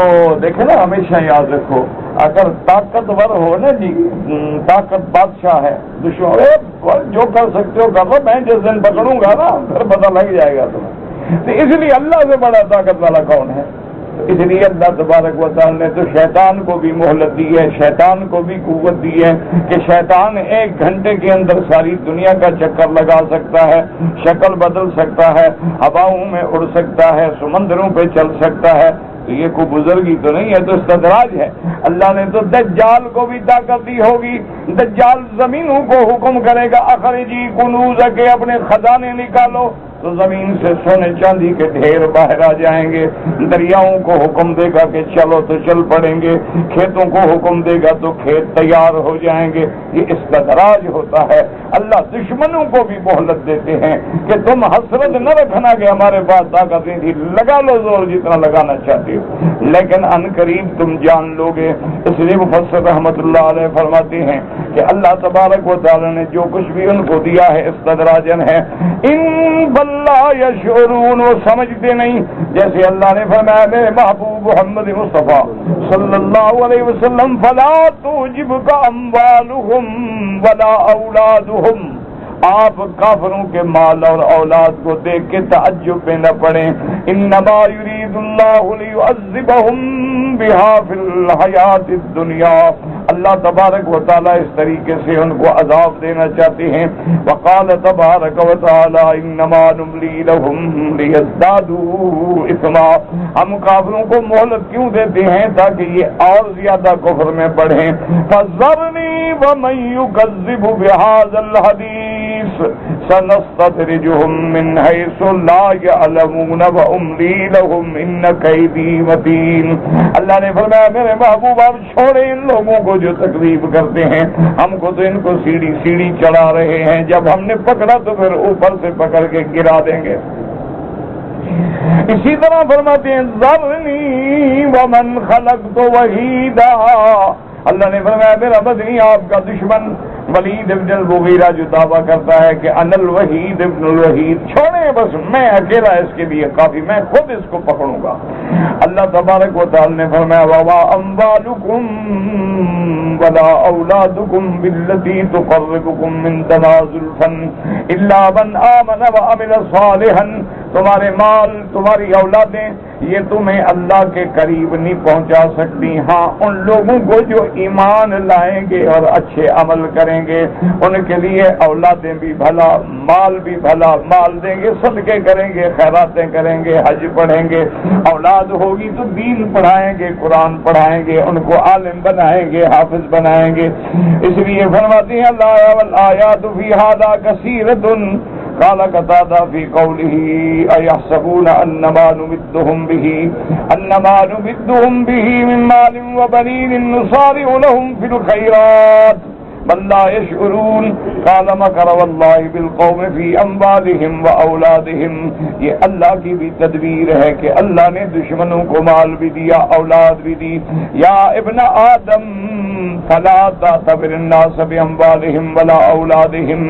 دیکھے نا، ہمیشہ یاد رکھو، اگر طاقتور ہو نا جی، طاقت بادشاہ ہے، دشمن جو کر سکتے ہو کر لو، میں جس دن پکڑوں گا نا پھر پتہ لگ جائے گا تمہیں، تو اس لیے اللہ سے بڑا طاقت والا کون ہے؟ اس لیے اللہ تبارک و تعالی نے تو شیطان کو بھی مہلت دی ہے، شیطان کو بھی قوت دی ہے کہ شیطان 1 گھنٹے کے اندر ساری دنیا کا چکر لگا سکتا ہے، شکل بدل سکتا ہے، ہواؤں میں اڑ سکتا ہے، سمندروں پہ چل سکتا ہے، تو یہ کوئی بزرگی تو نہیں ہے، تو استدراج ہے۔ اللہ نے تو دجال کو بھی طاقت دی ہوگی، دجال زمینوں کو حکم کرے گا اخرجی کنوز کے اپنے خزانے نکالو، تو زمین سے سونے چاندی کے ڈھیر باہر آ جائیں گے، دریاؤں کو حکم دے گا کہ چلو تو چل پڑیں گے، کھیتوں کو حکم دے گا تو کھیت تیار ہو جائیں گے۔ یہ استدراج ہوتا ہے۔ اللہ دشمنوں کو بھی مہلت دیتے ہیں کہ تم حسرت نہ رکھنا کہ ہمارے پاس طاقت نہیں تھی، لگا لو زور جتنا لگانا چاہتے ہو، لیکن ان قریب تم جان لو گے۔ اس لیے مفسر رحمت اللہ علیہ فرماتے ہیں کہ اللہ تبارک و تعالی نے جو کچھ بھی ان کو دیا ہے استدراجن ہے، ان لا یشعرون، وہ سمجھتے نہیں۔ جیسے اللہ نے فرمایا میرے محبوب محمد مصطفیٰ صلی اللہ علیہ وسلم فلا تعجبک اموالہم ولا اولادہم، آپ کافروں کے مال اور اولاد کو دیکھ کے تعجب میں نہ پڑیں، انما یرید اللہ لیعذبہم بہا فی الحیات الدنیا، اللہ تبارک و تعالی اس طریقے سے ان کو عذاب دینا چاہتے ہیں۔ وقال تبارک و تعالی انما نملی لہم لیزدادوا اثما، ہم کافروں کو مہلت کیوں دیتے ہیں؟ تاکہ یہ اور زیادہ کفر میں بڑھیں۔ فذرنی ومن یکذب بہذا الحدیث سنستدرجہم من حیث لا یعلمون واملی لہم ان کیدی متین۔ اللہ نے فرمایا میرے محبوب آپ چھوڑے ان لوگوں کو جو تکلیف کرتے ہیں، ہم کو تو ان کو سیڑھی سیڑھی چڑھا رہے ہیں، جب ہم نے پکڑا تو پھر اوپر سے پکڑ کے گرا دیں گے۔ اسی طرح فرماتے ہیں ذرنی ومن خلقت وحیدا، اللہ نے فرمایا میرا بدنی آپ کا دشمن ولید ابن المغیرہ جو دعویٰ کرتا ہے کہ ان الوحید ابن الوحید، چھوڑیں بس میں اکیلا اس کے لیے کافی، میں خود اس کو پکڑوں گا۔ اللہ تبارک و تعالی نے فرمایا وَمَا أَمْوَالُكُمْ وَلَا أَوْلَادُكُمْ بِالَّتِي تُقَرِّبُكُمْ عِندَنَا زُلْفًا إِلَّا مَنْ آمَنَ وَعَمِلَ صَالِحًا، تمہارے مال، تمہاری اولادیں یہ تمہیں اللہ کے قریب نہیں پہنچا سکتی، ہاں ان لوگوں کو جو ایمان لائیں گے اور اچھے عمل کریں گے ان کے لیے اولادیں بھی بھلا، مال بھی بھلا، مال دیں گے، صدقے کریں گے، خیراتیں کریں گے، حج پڑھیں گے، اولاد ہوگی تو دین پڑھائیں گے، قرآن پڑھائیں گے، ان کو عالم بنائیں گے، حافظ بنائیں گے۔ اس لیے فرماتی ہیں الآیات فی ھذا کثیرۃ، قال قتادہ فی قولہ ایحسبون انما نمدهم به من مال وبنین نسارع لهم فی الخیرات بل لا يشعرون قال مکر واللہ بالقوم فی اموالهم واولادهم۔ یہ اللہ کی بھی تدبیر ہے کہ اللہ نے دشمنوں کو مال بھی دیا، اولاد بھی دی۔ یا ابن آدم فلا تعتبر الناس باموالهم ولا اولادهم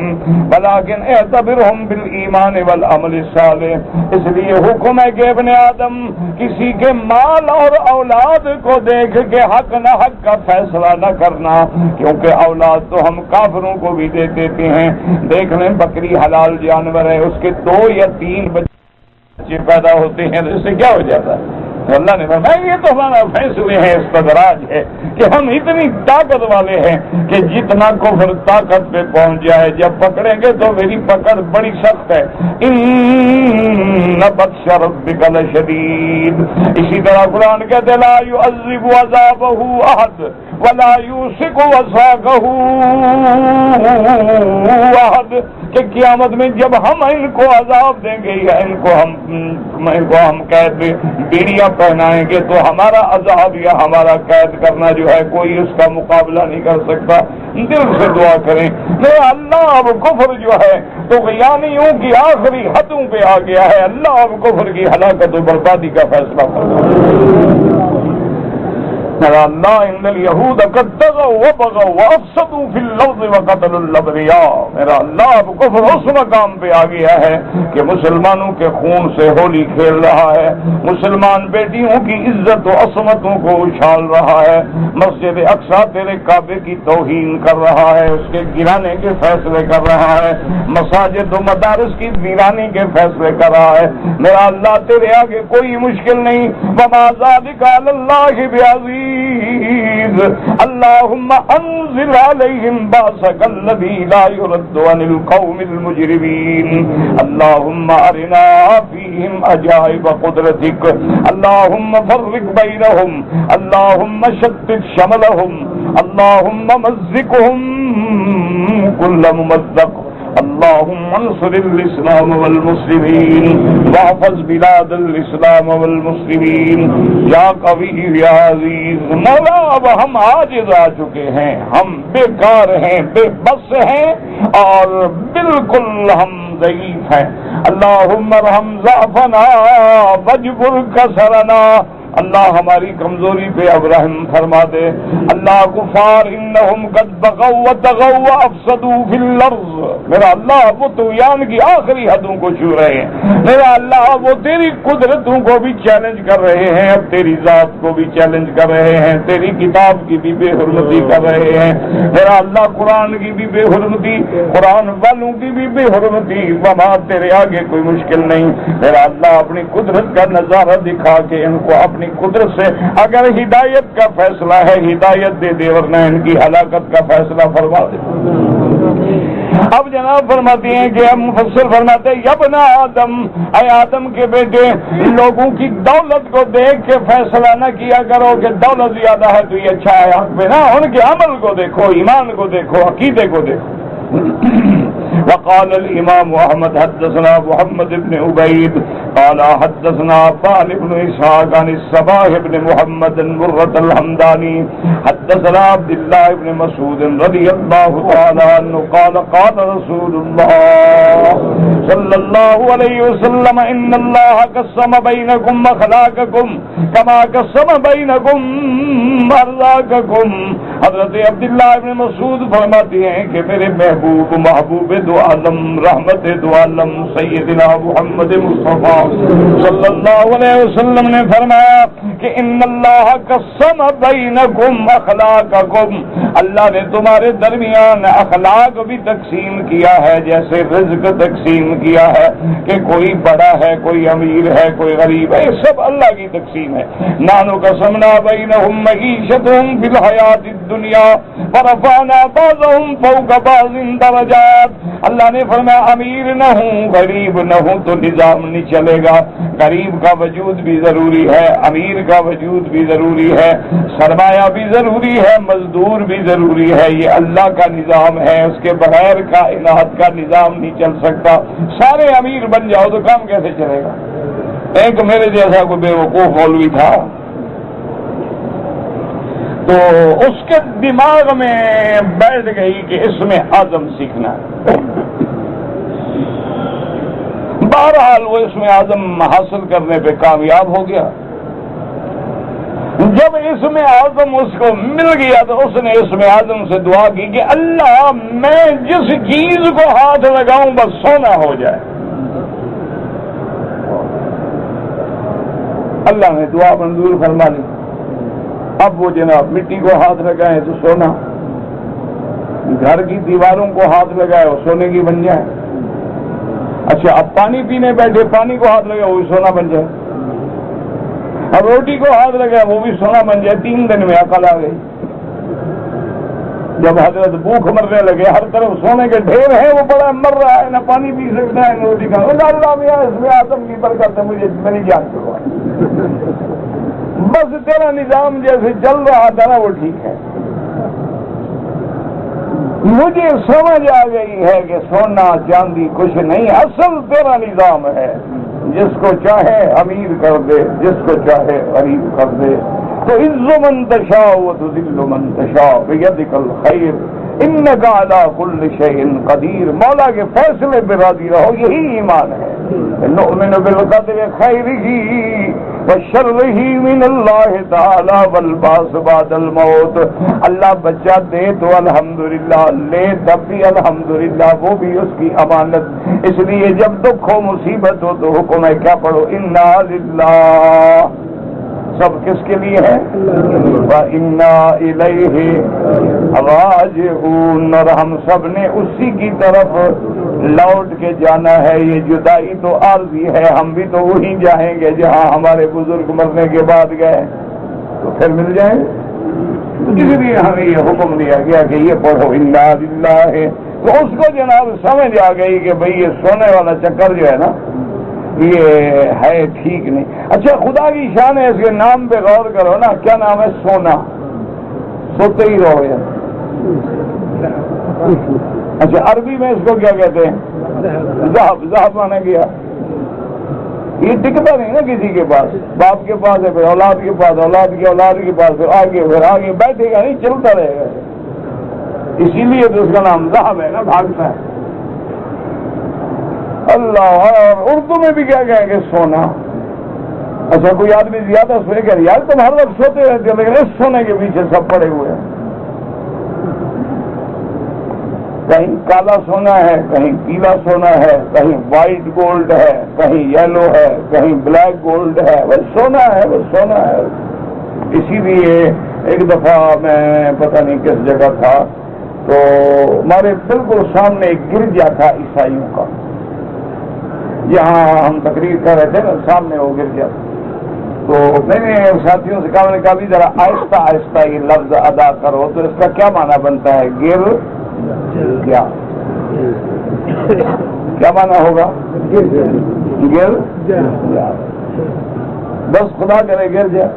ولكن اعتبرهم بالایمان والعمل الصالح۔ اس لیے حکم ہے کہ ابن آدم کسی کے مال اور اولاد کو دیکھ کے حق نہ حق کا فیصلہ نہ کرنا، کیونکہ اولاد تو ہم کافروں کو بھی دے دیتے ہیں۔ دیکھ لیں بکری حلال جانور ہے، اس کے 2 یا 3 بچے پیدا ہوتے ہیں تو اس سے کیا ہو جاتا ہے؟ تو اللہ نے فرمایا یہ تو ہمارا فیصلے ہے، استدراج ہے کہ ہم اتنی طاقت والے ہیں کہ جتنا کفر طاقت پہ پہنچ جائے جب پکڑیں گے تو میری پکڑ بڑی سخت ہے۔ ان بطش ربک لشدید۔ اسی طرح قرآن کہتے لا يعذب عذابہ احد ولا یوثق وثاقہ احد، کہ قیامت میں جب ہم ان کو عذاب دیں گے یا ان کو ہم قید بیڑیاں پہنائیں گے تو ہمارا عذاب یا ہمارا قید کرنا جو ہے کوئی اس کا مقابلہ نہیں کر سکتا۔ دل سے دعا کریں میرا اللہ اب کفر جو ہے تو غیانیوں کی آخری حدوں پہ آ گیا ہے، اللہ اب کفر کی ہلاکت و بربادی کا فیصلہ کرے۔ میرا اللہ ان الیہود قد طغوا وبغوا وافسدوا فی الارض وقتلوا الابریاء۔ میرا اللہ اب کفر اس مقام پہ آ گیا ہے کہ مسلمانوں کے خون سے ہولی کھیل رہا ہے، مسلمان بیٹیوں کی عزت و عصمتوں کو اچھال رہا ہے، مسجد اقصی تیرے کعبے کی توہین کر رہا ہے، اس کے گرانے کے فیصلے کر رہا ہے، مساجد و مدارس کی ویرانی کے فیصلے کر رہا ہے۔ میرا اللہ تیرے آگے کوئی مشکل نہیں، وما ذلک علی اللہ بعزیز۔ اللہم انزل علیہم باسک الذی لا يرد عن القوم المجرمین۔ اللہم ارنا فیہم عجائب قدرتک، اللہم فرق بینہم، اللہم شتت شملہم، اللہم مزقہم کل ممزق، اللہم انصر الاسلام والمسلمین واحفظ بلاد الاسلام والمسلمین یا قوی یا عزیز۔ مولا اب ہم عاجز آ چکے ہیں، ہم بیکار ہیں، بے بس ہیں اور بالکل ہم ضعیف ہیں۔ اللہم ارحم ضعفنا واجبر کسرنا، اللہ ہماری کمزوری پہ اب رحم فرما دے۔ اللہ کفار انہم قد بغوا وطغوا وافسدوا فی الارض، میرا اللہ وہ طغیان کی آخری حدوں کو چھو رہے ہیں، میرا اللہ وہ تیری قدرتوں کو بھی چیلنج کر رہے ہیں، اب تیری ذات کو بھی چیلنج کر رہے ہیں، تیری کتاب کی بھی بے حرمتی کر رہے ہیں، میرا اللہ قرآن کی بھی بے حرمتی، قرآن والوں کی بھی بے حرمتی۔ وما تیرے آگے کوئی مشکل نہیں، میرا اللہ اپنی قدرت کا نظارہ دکھا کے ان کو اپنی قدرت سے اگر ہدایت کا فیصلہ ہے ہدایت دے دے، ورنہ ان کی ہلاکت کا فیصلہ فرما دے۔ اب جناب فرماتے ہیں کہ ہم مفسر فرماتے ہیں ابن آدم، اے آدم کے بیٹے، لوگوں کی دولت کو دیکھ کے فیصلہ نہ کیا کرو کہ دولت زیادہ ہے تو یہ اچھا ہے حق پہ، نہ ان کے عمل کو دیکھو، ایمان کو دیکھو، عقیدے کو دیکھو۔ وقال الامام احمد حدثنا محمد بن عبید قال حدثنا عبان بن اسحاق عن الصباح بن محمد مرة الحمداني حدثنا عبد الله بن مسعود رضي الله تعالى عنه قال قال رسول الله صلى الله عليه وسلم ان الله قسم بينكم اخلاقكم كما قسم بينكم ارزاقكم. حضرت عبداللہ ابن مسعود فرماتے ہیں کہ میرے محبوب دو عالم رحمت دو عالم سیدنا محمد مصطفیٰ صلی اللہ علیہ وسلم نے فرمایا کہ ان اللہ قسم بینکم اخلاقکم، اللہ نے تمہارے درمیان اخلاق بھی تقسیم کیا ہے جیسے رزق تقسیم کیا ہے کہ کوئی بڑا ہے کوئی امیر ہے کوئی غریب ہے، یہ سب اللہ کی تقسیم ہے. نانو قسمنا بینہم معیشتہم فی الحیات الدنیا ورفعنا بعضهم فوق بعض درجات. اللہ نے فرمایا امیر نہ ہوں غریب نہ ہوں تو نظام نہیں چلے گا. غریب کا وجود بھی ضروری ہے، امیر کا وجود بھی ضروری ہے، سرمایہ بھی ضروری ہے، مزدور بھی ضروری ہے. یہ اللہ کا نظام ہے، اس کے بغیر کائنات کا نظام نہیں چل سکتا. سارے امیر بن جاؤ تو کام کیسے چلے گا؟ ایک میرے جیسا کوئی بے وقوف مولوی تھا تو اس کے دماغ میں بیٹھ گئی کہ اس میں اعظم سیکھنا ہے. بہرحال وہ اس میں اعظم حاصل کرنے پہ کامیاب ہو گیا. جب اس میں اعظم اس کو مل گیا تو اس نے اس میں اعظم سے دعا کی کہ اللہ میں جس چیز کو ہاتھ لگاؤں بس سونا ہو جائے. اللہ نے دعا منظور فرما لی. اب وہ جناب مٹی کو ہاتھ لگائے تو سونا، گھر کی دیواروں کو ہاتھ لگائے وہ سونے کی بن جائے. اچھا اب پانی پینے بیٹھے پانی کو ہاتھ لگائے وہ بھی سونا بن جائے. اب روٹی کو ہاتھ لگائے وہ بھی سونا بن جائے. 3 دن میں عقل آ گئی. جب حضرت بھوک مرنے لگے ہر طرف سونے کے ڈھیر ہیں وہ بڑا مر رہا ہے، نہ پانی پی سکتا ہے نہ روٹی کھا. اللہ میاں اس میں آدم کی برکت ہے مجھے میری جان چھوڑا، بس تیرا نظام جیسے چل رہا تھا نا وہ ٹھیک ہے. مجھے سمجھ آ گئی ہے کہ سونا چاندی کچھ نہیں، اصل تیرا نظام ہے. جس کو چاہے امیر کر دے، جس کو چاہے غریب کر دے. تو عز من تشاء وتذل من تشاء بیدک الخیر انک علی کل شیء قدیر. مولا کے فیصلے پہ راضی رہو، یہی ایمان ہے. نؤمن بالقدر خیرہ وشرہ من اللہ تعالی والبعث بعد الموت. اللہ بچہ دے تو الحمدللہ، لے تب بھی الحمدللہ، وہ بھی اس کی امانت. اس لیے جب دکھ ہو مصیبت ہو تو حکم ہے کیا پڑھو؟ انا للہ. سب کس کے لیے ہے؟ وَإِنَّا إِلَيْهِ رَاجِعُونَ. اور ہم سب نے اسی کی طرف لوٹ کے جانا ہے. یہ جدائی تو عارضی ہے، ہم بھی تو وہیں جائیں گے جہاں ہمارے بزرگ مرنے کے بعد گئے تو پھر مل جائیں. اس لیے ہمیں یہ حکم دیا گیا کہ یہ پڑھو اِنَّا لِلَّهِ. تو اس کو جناب سمجھ آ گئی کہ بھئی یہ سونے والا چکر جو ہے نا یہ ہے ٹھیک نہیں. اچھا خدا کی شان ہے، اس کے نام پہ غور کرو نا. کیا نام ہے؟ سونا. سوتے ہی رہو یار. اچھا عربی میں اس کو کیا کہتے ہیں؟ ذہب. ذہب مانا گیا یہ ٹکتا نہیں نا کسی کے پاس. باپ کے پاس ہے پھر اولاد کے پاس، اولاد کی اولاد کے پاس، پھر آگے بیٹھے گا نہیں، چلتا رہے گا. اسی لیے تو اس کا نام ذہب ہے نا، بھاگتا ہے. اللہ. اور اردو میں بھی کیا کہیں گے؟ سونا. اچھا کوئی آدمی زیادہ سوئے گا یار تم ہر وقت سوتے رہتے ہو، لیکن اس سونے کے پیچھے سب پڑے ہوئے ہیں. کہیں کالا سونا ہے، کہیں پیلا سونا ہے، کہیں وائٹ گولڈ ہے، کہیں یلو ہے، کہیں بلیک گولڈ ہے. بس سونا ہے، بس سونا ہے. اسی لیے ایک دفعہ میں پتہ نہیں کس جگہ تھا تو ہمارے بالکل سامنے ایک گرجا تھا عیسائیوں کا. یہاں ہم تقریر کر رہے تھے نا، سامنے وہ گرجا. تو میں نے ساتھیوں سے کہا، میں نے کہا بھی ذرا آہستہ آہستہ یہ لفظ ادا کرو. تو اس کا کیا معنی بنتا ہے؟ گر کیا معنی ہوگا؟ گر بس خدا کرے گر جا.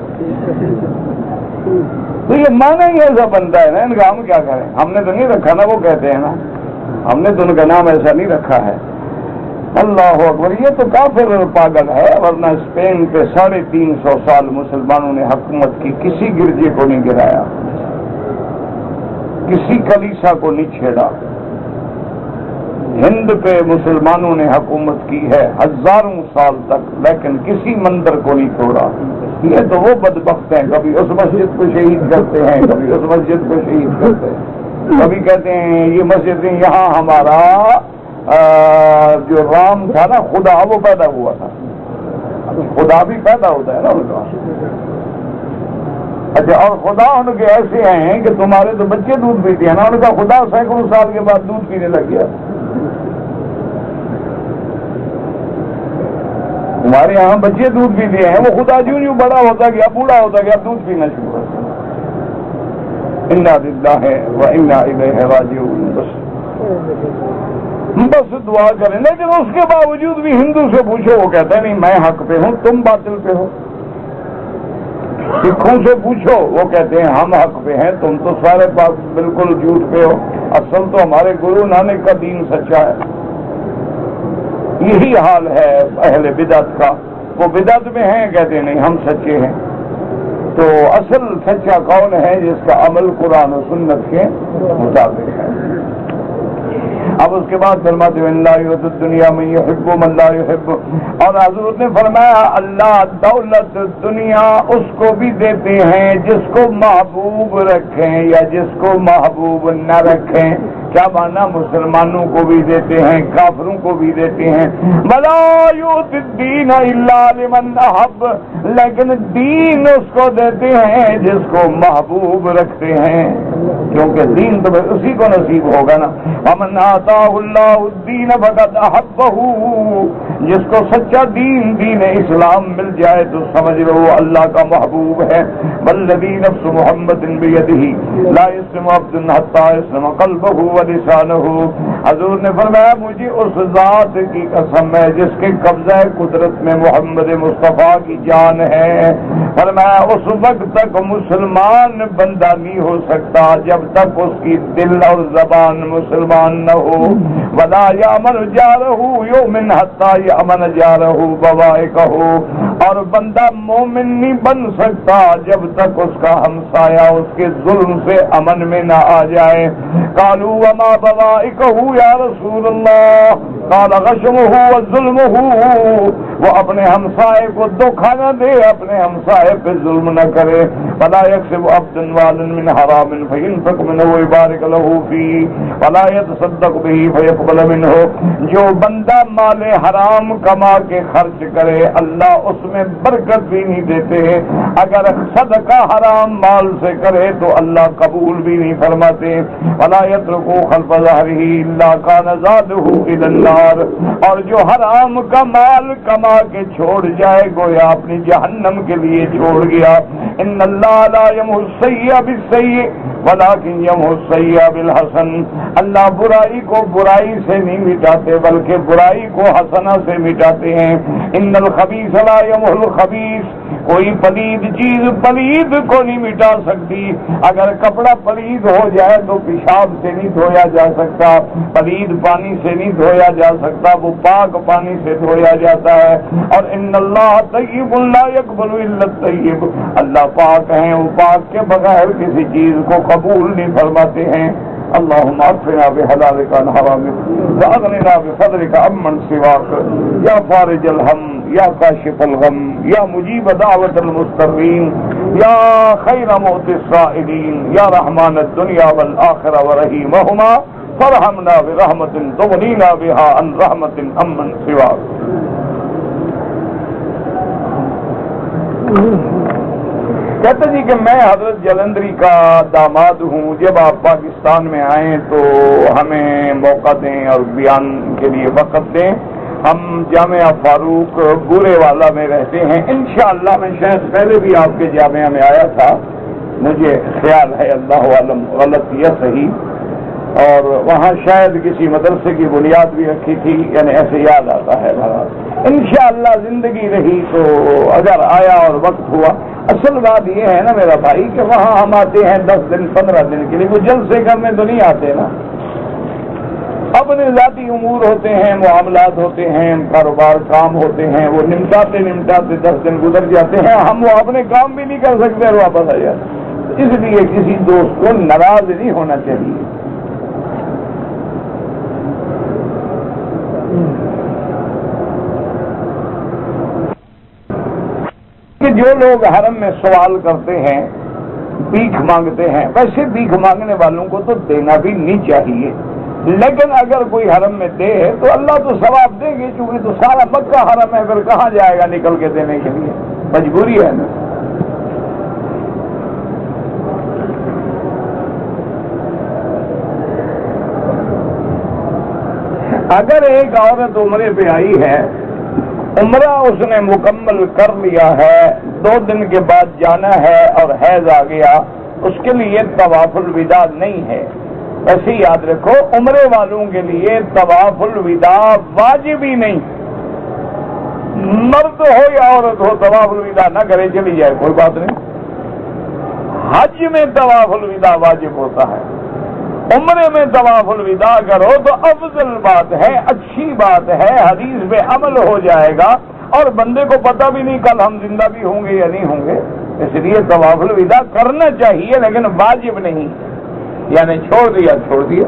تو یہ معنی ہی ایسا بنتا ہے نا. ان کا ہم کیا کریں؟ ہم نے تو نہیں رکھا نا، وہ کہتے ہیں نا ہم نے تو ان کا نام ایسا نہیں رکھا ہے. اللہ اکبر، یہ تو کافر پاگل ہے، ورنہ اسپین پہ 350 سال مسلمانوں نے حکومت کی، کسی گرجے کو نہیں گرایا، کسی کلیسا کو نہیں چھیڑا۔ ہند پہ مسلمانوں نے حکومت کی ہے ہزاروں سال تک، لیکن کسی مندر کو نہیں توڑا۔ یہ تو وہ بدبخت ہیں، کبھی اس مسجد کو شہید کرتے ہیں، کبھی اس مسجد کو شہید کرتے ہیں، کبھی کہتے ہیں یہ مسجد یہاں ہمارا جو رام تھا نا خدا، وہ پیدا ہوا تھا، خدا بھی پیدا ہوتا ہے نا ان کا۔ اچھا، اور خدا ان کے ایسے ہیں کہ تمہارے تو بچے دودھ پیتے ہیں نا، ان کا خدا سینکڑوں سال کے بعد دودھ پینے لگ گیا۔ ہمارے یہاں بچے دودھ پیتے ہیں، وہ خدا جو بڑا ہوتا گیا، بوڑھا ہوتا گیا، دودھ پینا شروع کر دیا۔ انا للہ و انا الیہ راجعون۔ بس دعا کریں، لیکن اس کے باوجود بھی ہندو سے پوچھو، وہ کہتا ہے نہیں میں حق پہ ہوں، تم باطل پہ ہو۔ سکھوں سے پوچھو، وہ کہتے ہیں ہم حق پہ ہیں، تم تو سارے بالکل جھوٹ پہ ہو، اصل تو ہمارے گرو نانک کا دین سچا ہے۔ یہی حال ہے اہل بدعت کا، وہ بدعت میں ہیں، کہتے ہیں نہیں ہم سچے ہیں۔ تو اصل سچا کون ہے؟ جس کا عمل قرآن و سنت کے مطابق ہے۔ اب اس کے بعد فرماتے ہیں اللہ یؤتی الدنیا من یحب من لا یحب، اور حضور نے فرمایا اللہ دولت دنیا اس کو بھی دیتے ہیں جس کو محبوب رکھیں یا جس کو محبوب نہ رکھیں۔ کیا مانا؟ مسلمانوں کو بھی دیتے ہیں، کافروں کو بھی دیتے ہیں۔ ولا یؤتی الدین الا لمن احب، لیکن دین اس کو دیتے ہیں جس کو محبوب رکھتے ہیں، کیونکہ دین تو اسی کو نصیب ہوگا نا۔ ومن آتاہ اللہ الدین فقد احبہ، جس کو سچا دین اسلام مل جائے تو سمجھ لو اللہ کا محبوب ہے۔ والذی نفس محمد بیدہ لا یسلم عبد حتی یسلم قلبہ ولسانہ، حضور نے فرمایا مجھے اس ذات کی قسم ہے جس کے قبضہ قدرت میں محمد مصطفیٰ کی جان ہے، فرمایا اس وقت تک مسلمان بندہ نہیں ہو سکتا جب تک اس کی دل اور زبان مسلمان نہ ہو۔ ولا یامن جارہ یؤمن حتی یامن جارہ بوائقہ، اور بندہ مومن نہیں بن سکتا جب تک اس کا ہمسایہ اس کے ظلم سے امن میں نہ آ جائے۔ قالوا وما بوائقہ یا رسول اللہ، قال غشمہ وظلمہ، وہ اپنے ہمسائے کو دھوکہ نہ دے، اپنے ہمسائے پہ ظلم نہ کرے۔ فلا یکسب عبد والا من حرام فینفق منہ ویبارک لہ فیہ ولا یتصدق بہ فیقبل منہ، جو بندہ مال حرام کما کے خرچ کرے اللہ اس میں برکت بھی نہیں دیتے، اگر صدقہ حرام مال سے کرے تو اللہ قبول بھی نہیں فرماتے۔ ولا یترکوا خلف ظہرہ الا کان زادہ الی النار، اور جو حرام کا مال کما کے چھوڑ جائے گویا اپنی جہنم کے لیے چھوڑ گیا۔ ان اللہ لا یمحو السیئ بالسیئ ولکن یمحو السیئ بالحسن، اللہ برائی کو برائی سے نہیں مٹاتے بلکہ برائی کو حسنہ سے مٹاتے ہیں۔ ان الخبیث لا یمحو الخبیث، کوئی پلید چیز پلید کو نہیں مٹا سکتی۔ اگر کپڑا پلید ہو جائے تو پیشاب سے نہیں دھویا جا سکتا، پلید پانی سے نہیں دھویا جا سکتا، وہ پاک پانی سے دھویا جاتا ہے۔ اور ان اللہ طیب لا یقبل الا الطیب، اللہ پاک ہیں، وہ پاک کے بغیر کسی چیز کو قبول نہیں فرماتے ہیں۔ اللهم اغفرنا بحلالك عن حرامك واغننا بفضلك عمن سواك یا فارج الهم یا کاشف الغم یا مجیب دعوت المضطرین یا خیر معطی السائلین یا رحمان الدنیا والآخرہ ورحیمہما فرحمنا برحمت تغنینا بها عن رحمت عمن سواك۔ کہتے جی کہ میں حضرت جلندری کا داماد ہوں، جب آپ پاکستان میں آئیں تو ہمیں موقع دیں اور بیان کے لیے وقت دیں۔ ہم جامعہ فاروق بورے والا میں رہتے ہیں، انشاءاللہ میں شاید پہلے بھی آپ کے جامعہ میں آیا تھا، مجھے خیال ہے، اللہ عالم غلط یا صحیح، اور وہاں شاید کسی مدرسے کی بنیاد بھی رکھی تھی، یعنی ایسے یاد آتا ہے۔ انشاءاللہ زندگی رہی تو اگر آیا اور وقت ہوا۔ اصل بات یہ ہے نا میرا بھائی کہ وہاں ہم آتے ہیں 10 دن 15 دن کے لیے، وہ جلسے کرنے تو نہیں آتے نا، اپنے ذاتی امور ہوتے ہیں، معاملات ہوتے ہیں، کاروبار کام ہوتے ہیں، وہ نمٹاتے 10 دن گزر جاتے ہیں، ہم وہ اپنے کام بھی نہیں کر سکتے اور واپس آ جاتے۔ اس لیے کسی دوست کو ناراض نہیں ہونا چاہیے۔ کہ جو لوگ حرم میں سوال کرتے ہیں، بھیک مانگتے ہیں، ویسے بھیک مانگنے والوں کو تو دینا بھی نہیں چاہیے، لیکن اگر کوئی حرم میں دے تو اللہ تو ثواب دیں گے، چونکہ تو سارا مکہ حرم ہے، پھر کہاں جائے گا نکل کے دینے کے لیے؟ مجبوری ہے نا۔ اگر ایک عورت عمرے پہ آئی ہے، عمرہ اس نے مکمل کر لیا ہے، 2 دن کے بعد جانا ہے اور حیض آ گیا، اس کے لیے طواف الوداع نہیں ہے۔ ایسے یاد رکھو، عمرے والوں کے لیے طواف الوداع واجب ہی نہیں، مرد ہو یا عورت ہو طواف الوداع نہ کرے چلی جائے کوئی بات نہیں۔ حج میں طواف الوداع واجب ہوتا ہے، عمرے میں طواف الوداع کرو تو افضل بات ہے، اچھی بات ہے، حدیث پہ عمل ہو جائے گا اور بندے کو پتہ بھی نہیں کل ہم زندہ بھی ہوں گے یا نہیں ہوں گے۔ اس لیے طواف الوداع کرنا چاہیے لیکن واجب نہیں، یعنی چھوڑ دیا۔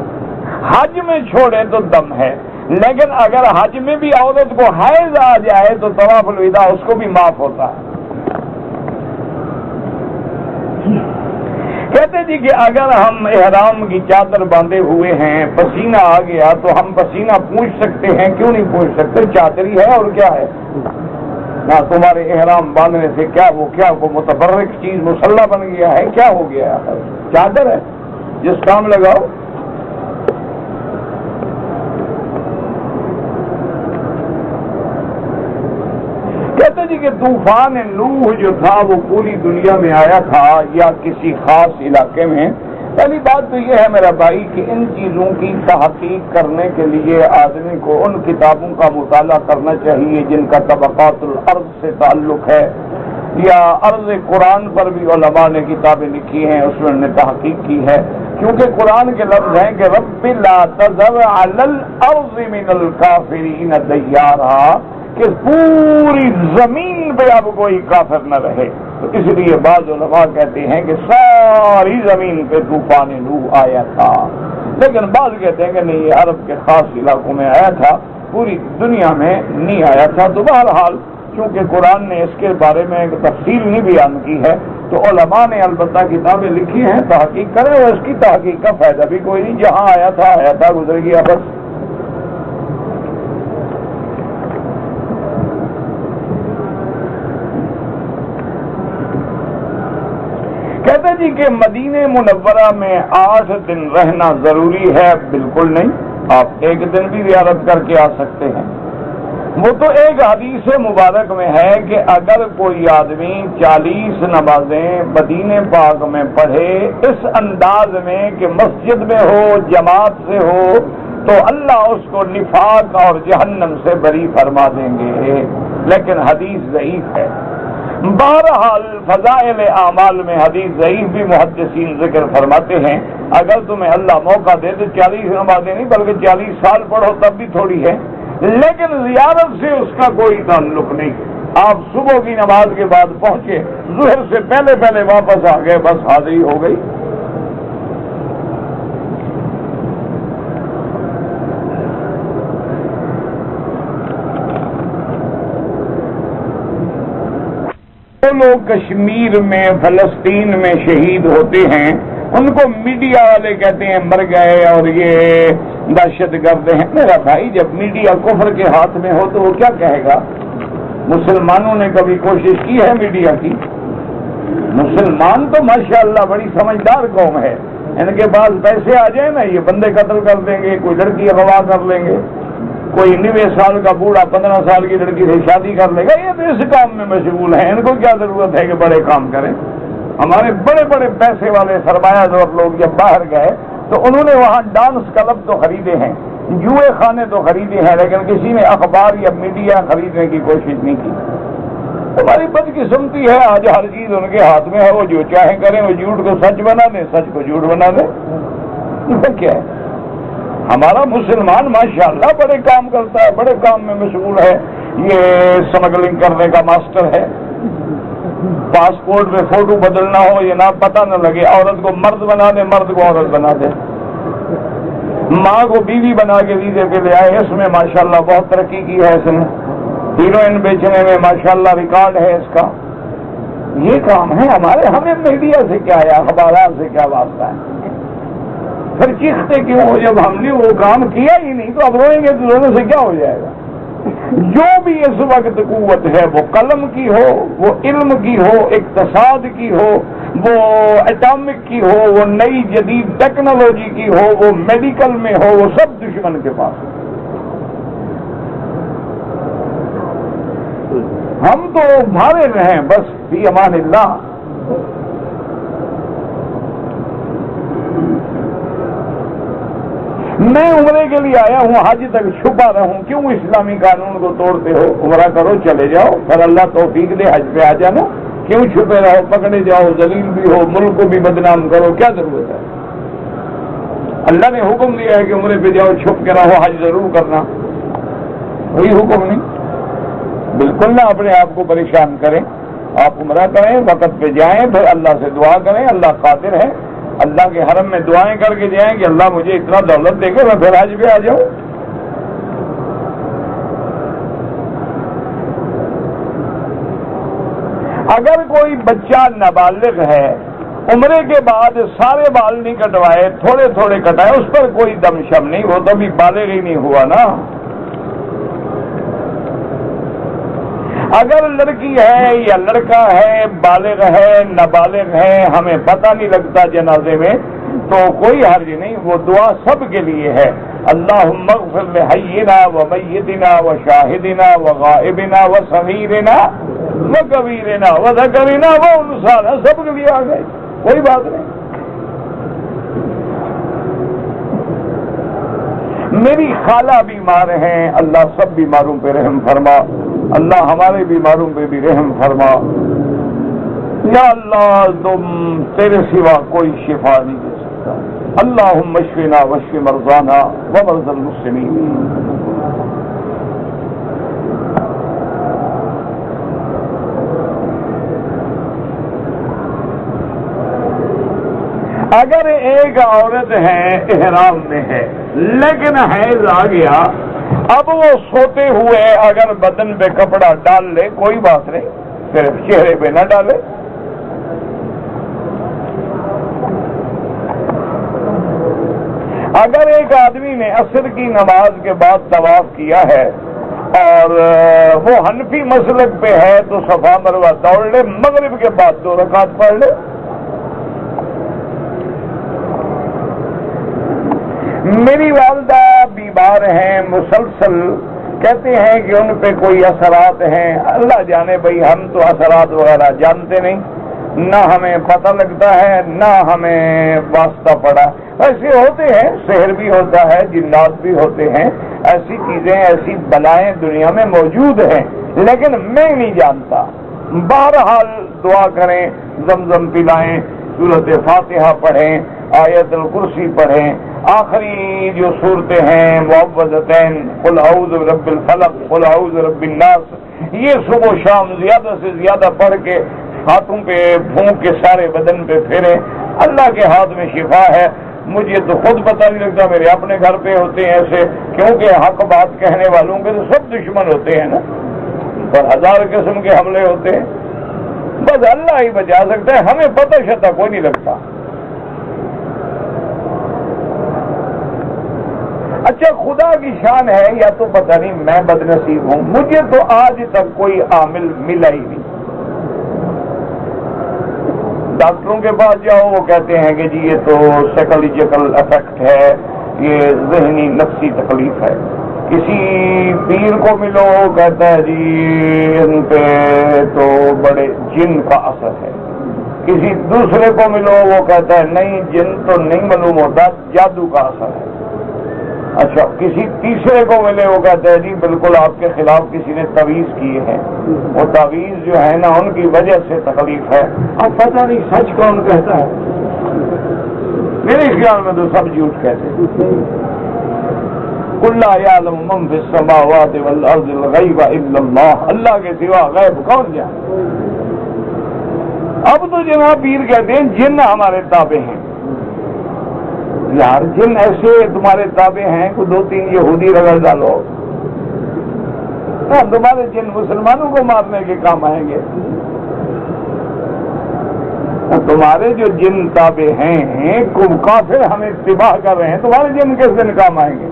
حج میں چھوڑے تو دم ہے، لیکن اگر حج میں بھی عورت کو حیض آ جائے تو طواف الوداع اس کو بھی معاف ہوتا ہے۔ کہتے جی کہ اگر ہم احرام کی چادر باندھے ہوئے ہیں، پسینہ آ گیا تو ہم پسینہ پوچھ سکتے ہیں؟ کیوں نہیں پوچھ سکتے؟ چادر ہی ہے اور کیا ہے نا، تمہارے احرام باندھنے سے کیا وہ کیا وہ متبرک چیز مسلح بن گیا ہے؟ کیا ہو گیا ہے؟ چادر ہے، جس کام لگاؤ۔ کہتے جی کہ طوفان نوح جو تھا وہ پوری دنیا میں آیا تھا یا کسی خاص علاقے میں؟ پہلی بات تو یہ ہے میرا بھائی کہ ان چیزوں کی تحقیق کرنے کے لیے آدمی کو ان کتابوں کا مطالعہ کرنا چاہیے جن کا طبقات الارض سے تعلق ہے، یا عرض قرآن پر بھی علماء نے کتابیں لکھی ہیں، اس میں انہوں نے تحقیق کی ہے، کیونکہ قرآن کے لفظ ہیں کہ رب لا تذر علی الارض من الکافرین دیارا، کہ پوری زمین پہ اب کوئی کافر نہ رہے۔ تو اس لیے بعض علماء کہتے ہیں کہ ساری زمین پہ طوفان نوح آیا تھا، لیکن بعض کہتے ہیں کہ نہیں، یہ عرب کے خاص علاقوں میں آیا تھا، پوری دنیا میں نہیں آیا تھا۔ تو بہرحال چونکہ قرآن نے اس کے بارے میں ایک تفصیل نہیں بیان کی ہے تو علماء نے البتہ کتابیں لکھی ہیں، تحقیق کریں، اور اس کی تحقیق کا فائدہ بھی کوئی نہیں، جہاں آیا تھا گزر گیا بس۔ کہتے جی کہ مدینہ منورہ میں 8 دن رہنا ضروری ہے؟ بالکل نہیں، آپ 1 دن بھی زیارت کر کے آ سکتے ہیں۔ وہ تو ایک حدیث مبارک میں ہے کہ اگر کوئی آدمی 40 نمازیں مدینہ پاک میں پڑھے اس انداز میں کہ مسجد میں ہو، جماعت سے ہو، تو اللہ اس کو نفاق اور جہنم سے بری فرما دیں گے، لیکن حدیث ضعیف ہے۔ بہرحال فضائل اعمال میں حدیث ضعیف بھی محدثین ذکر فرماتے ہیں، اگر تمہیں اللہ موقع دے تو 40 نمازیں نہیں بلکہ 40 سال پڑھو تب بھی تھوڑی ہے، لیکن زیارت سے اس کا کوئی تعلق نہیں۔ آپ صبح کی نماز کے بعد پہنچے، ظہر سے پہلے واپس آ گئے، بس حاضری ہو گئی۔ جو لوگ کشمیر میں، فلسطین میں شہید ہوتے ہیں ان کو میڈیا والے کہتے ہیں مر گئے اور یہ دہشت گرد ہیں۔ میرا بھائی جب میڈیا کفر کے ہاتھ میں ہو تو وہ کیا کہے گا؟ مسلمانوں نے کبھی کوشش کی ہے میڈیا کی؟ مسلمان تو ماشاءاللہ بڑی سمجھدار قوم ہے، ان کے پاس پیسے آ جائیں نا یہ بندے قتل کر دیں گے، کوئی لڑکی اغوا کر لیں گے، کوئی 90 سال کا بوڑھا 15 سال کی لڑکی سے شادی کر لے گا، یہ تو اس کام میں مشغول ہیں، ان کو کیا ضرورت ہے کہ بڑے کام کریں؟ ہمارے بڑے بڑے پیسے والے سرمایہ دار لوگ جب باہر گئے تو انہوں نے وہاں ڈانس کلب تو خریدے ہیں، جوئے خانے تو خریدے ہیں، لیکن کسی نے اخبار یا میڈیا خریدنے کی کوشش نہیں کی۔ ہماری بدقسمتی ہے، آج ہر چیز ان کے ہاتھ میں ہے، وہ جو چاہیں کریں، وہ جھوٹ کو سچ بنا دیں، سچ کو جھوٹ بنا دیں، کیا ہے؟ ہمارا مسلمان ماشاءاللہ بڑے کام کرتا ہے، بڑے کام میں مشغول ہے، یہ اسمگلنگ کرنے کا ماسٹر ہے، پاسپورٹ میں فوٹو بدلنا ہو یہ نہ پتہ نہ لگے، عورت کو مرد بنا دے، مرد کو عورت بنا دے، ماں کو بیوی بنا کے ویزے پہ لے آئے، اس میں ماشاءاللہ بہت ترقی کی ہے اس نے، ہیروئن بیچنے میں ماشاءاللہ ریکارڈ ہے اس کا، یہ کام ہے ہمارے، ہمیں میڈیا سے کیا ہے، اخبارات سے کیا واسطہ ہے؟ پھر چیختے کیوں ہو؟ جب ہم نے وہ کام کیا ہی نہیں تو اب روئیں گے تو رونے سے کیا ہو جائے گا؟ جو بھی اس وقت قوت ہے، وہ قلم کی ہو، وہ علم کی ہو، اقتصاد کی ہو، وہ ایٹامک کی ہو، وہ نئی جدید ٹیکنالوجی کی ہو، وہ میڈیکل میں ہو، وہ سب دشمن کے پاس ہے۔ ہم تو بھارے رہیں بس فی امان اللہ۔ میں عمرے کے لیے آیا ہوں، حج تک چھپا رہوں، کیوں اسلامی قانون کو توڑتے ہو؟ عمرہ کرو، چلے جاؤ، پھر اللہ توفیق دے حج پہ آ جانا، کیوں چھپے رہو؟ پکڑے جاؤ، ذلیل بھی ہو، ملک کو بھی بدنام کرو، کیا ضرورت ہے؟ اللہ نے حکم دیا ہے کہ عمرے پہ جاؤ، چھپ کے رہو، حج ضرور کرنا، کوئی حکم نہیں۔ بالکل نہ اپنے آپ کو پریشان کریں، آپ عمرہ کریں، وقت پہ جائیں، پھر اللہ سے دعا کریں، اللہ قادر ہے، اللہ کے حرم میں دعائیں کر کے جائیں کہ اللہ مجھے اتنا دولت دے کے میں پھر حج پہ آ جاؤں۔ اگر کوئی بچہ نابالغ ہے، عمرے کے بعد سارے بال نہیں کٹوائے، تھوڑے تھوڑے کٹائے، اس پر کوئی دم شم نہیں، وہ تو بھی بالغ ہی نہیں ہوا نا۔ اگر لڑکی ہے یا لڑکا ہے، بالغ ہے نابالغ ہے، ہمیں پتہ نہیں لگتا جنازے میں، تو کوئی حرج نہیں، وہ دعا سب کے لیے ہے۔ اللہم اغفر لحینا و میتنا و شاہدنا و غائبنا و صغیرنا و کبیرنا و ذکرنا و انثانا، سب کے لیے آ گئے، کوئی بات نہیں۔ میری خالہ بیمار ہیں، اللہ سب بیماروں پہ رحم فرما، اللہ ہمارے بیماروں پہ بھی رحم فرما، یا اللہ تم تیرے سوا کوئی شفا نہیں دے سکتا، اللہم اشفنا واشف مرضانا ومرضى المسلمین۔ اگر ایک عورت ہے احرام میں ہے لیکن حیض آ گیا، اب وہ سوتے ہوئے اگر بدن پہ کپڑا ڈال لے کوئی بات نہیں، صرف چہرے پہ نہ ڈالے۔ اگر ایک آدمی نے عصر کی نماز کے بعد طواف کیا ہے اور وہ حنفی مسلک پہ ہے تو صفا مروہ دوڑ لے، مغرب کے بعد 2 رکعت پڑھ لے۔ میری والدہ بیمار ہیں، مسلسل کہتے ہیں کہ ان پہ کوئی اثرات ہیں، اللہ جانے بھائی، ہم تو اثرات وغیرہ جانتے نہیں، نہ ہمیں پتہ لگتا ہے نہ ہمیں واسطہ پڑا، ایسے ہوتے ہیں، سحر بھی ہوتا ہے، جنات بھی ہوتے ہیں، ایسی چیزیں ایسی بلائیں دنیا میں موجود ہیں، لیکن میں نہیں جانتا۔ بہرحال دعا کریں، زمزم پلائیں، سورۃ فاتحہ پڑھیں، آیت الکرسی پڑھیں، آخری جو صورتیں ہیں معوذتین، قل اعوذ برب الفلق، قل اعوذ برب الناس، یہ صبح و شام زیادہ سے زیادہ پڑھ کے ہاتھوں پہ پھونک کے سارے بدن پہ پھیریں، اللہ کے ہاتھ میں شفا ہے۔ مجھے تو خود پتہ نہیں لگتا، میرے اپنے گھر پہ ہوتے ہیں ایسے، کیونکہ حق بات کہنے والوں کے تو سب دشمن ہوتے ہیں نا، پر 1000 قسم کے حملے ہوتے ہیں، بس اللہ ہی بچا سکتا ہے، ہمیں پتہ شتہ کوئی نہیں لگتا۔ اچھا خدا کی شان ہے یا تو پتہ نہیں میں بد نصیب ہوں، مجھے تو آج تک کوئی عامل ملا ہی نہیں۔ ڈاکٹروں کے پاس جاؤ وہ کہتے ہیں کہ جی یہ تو سائیکولوجیکل افیکٹ ہے، یہ ذہنی نفسی تکلیف ہے۔ کسی پیر کو ملو وہ کہتا ہے جی ان پہ تو بڑے جن کا اثر ہے، کسی دوسرے کو ملو وہ کہتا ہے نہیں جن تو نہیں معلوم ہوتا، جادو کا اثر ہے۔ اچھا کسی تیسرے کو ملے وہ کہتا ہے جی بالکل آپ کے خلاف کسی نے تعویذ کیے ہیں، وہ تعویذ جو ہے نا ان کی وجہ سے تکلیف ہے۔ اب پتہ نہیں سچ کون کہتا ہے، میرے خیال میں تو سب جھوٹ کہتے ہیں۔ قل لا يعلم من في السماوات والارض الغیب الا اللہ، اللہ کے سوا غیب کون جانے؟ اب تو جناب پیر کہتے ہیں جن ہمارے تابع ہیں. یار جن ایسے تمہارے تابع ہیں کہ 2-3 یہودی رگڑ ڈالو، تمہارے جن مسلمانوں کو مارنے کے کام آئیں گے؟ تمہارے جو جن تابع ہیں کافر ہمیں اتباع کر رہے ہیں، تمہارے جن کس دن کام آئیں گے؟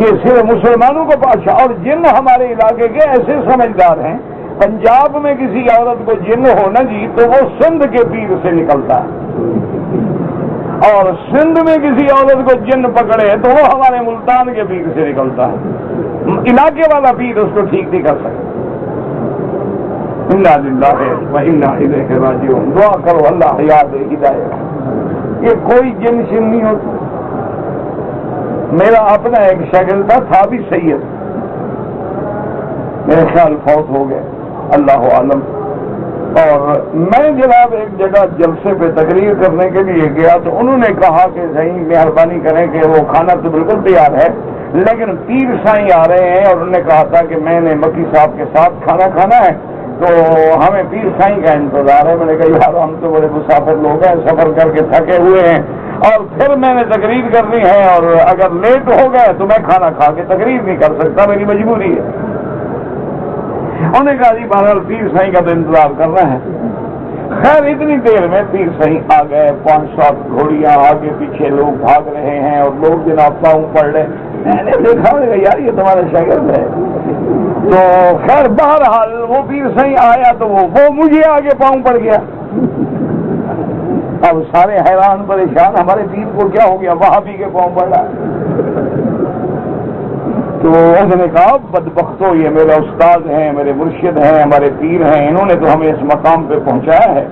یہ صرف مسلمانوں کو بادشاہ. اور جن ہمارے علاقے کے ایسے سمجھدار ہیں، پنجاب میں کسی عورت کو جن ہو نا جی تو وہ سندھ کے پیر سے نکلتا ہے، اور سندھ میں کسی عورت کو جن پکڑے تو وہ ہمارے ملتان کے پیر سے نکلتا ہے. علاقے والا پیر اس کو ٹھیک نہیں کر سکتا. انا للہ و انا الیہ راجعون. دعا کرو اللہ یاد ہدایت. یہ کوئی جن شن نہیں ہوتا. میرا اپنا ایک شاگرد تھا بھی سید، میرے خیال فوت ہو گئے اللہ عالم. اور میں جناب ایک جگہ جلسے پہ تقریر کرنے کے لیے گیا تو انہوں نے کہا کہ صحیح مہربانی کریں کہ وہ کھانا تو بالکل تیار ہے لیکن پیر سائیں آ رہے ہیں، اور انہوں نے کہا تھا کہ میں نے مکی صاحب کے ساتھ کھانا کھانا ہے تو ہمیں پیر سائیں کا انتظار ہے. میں نے کہا یار ہم تو بڑے مسافر لوگ ہیں، سفر کر کے تھکے ہوئے ہیں اور پھر میں نے تقریر کرنی ہے، اور اگر لیٹ ہو گئے تو میں کھانا کھا کے تقریر نہیں کر سکتا، میری مجبوری ہے. انہوں نے کہا جی بہرحال پیر سائیں کا تو انتظار کرنا ہے. خیر اتنی دیر میں پیر سائیں آ گئے، 5-7 گھوڑیاں آگے پیچھے لوگ بھاگ رہے ہیں اور لوگ جناب پاؤں پڑ رہے. میں نے دیکھا یار یہ تمہارا شاگرد ہے. تو خیر بہرحال وہ پیر سائیں آیا تو وہ مجھے آگے پاؤں پڑ گیا. اب سارے حیران پریشان، ہمارے پیر کو کیا ہو گیا، وہابی کے پاؤں پڑ رہا. تو اس نے کہا بدبختو یہ میرا استاد ہیں، میرے مرشد ہیں، ہمارے پیر ہیں، انہوں نے تو ہمیں اس مقام پہ پہنچایا ہے.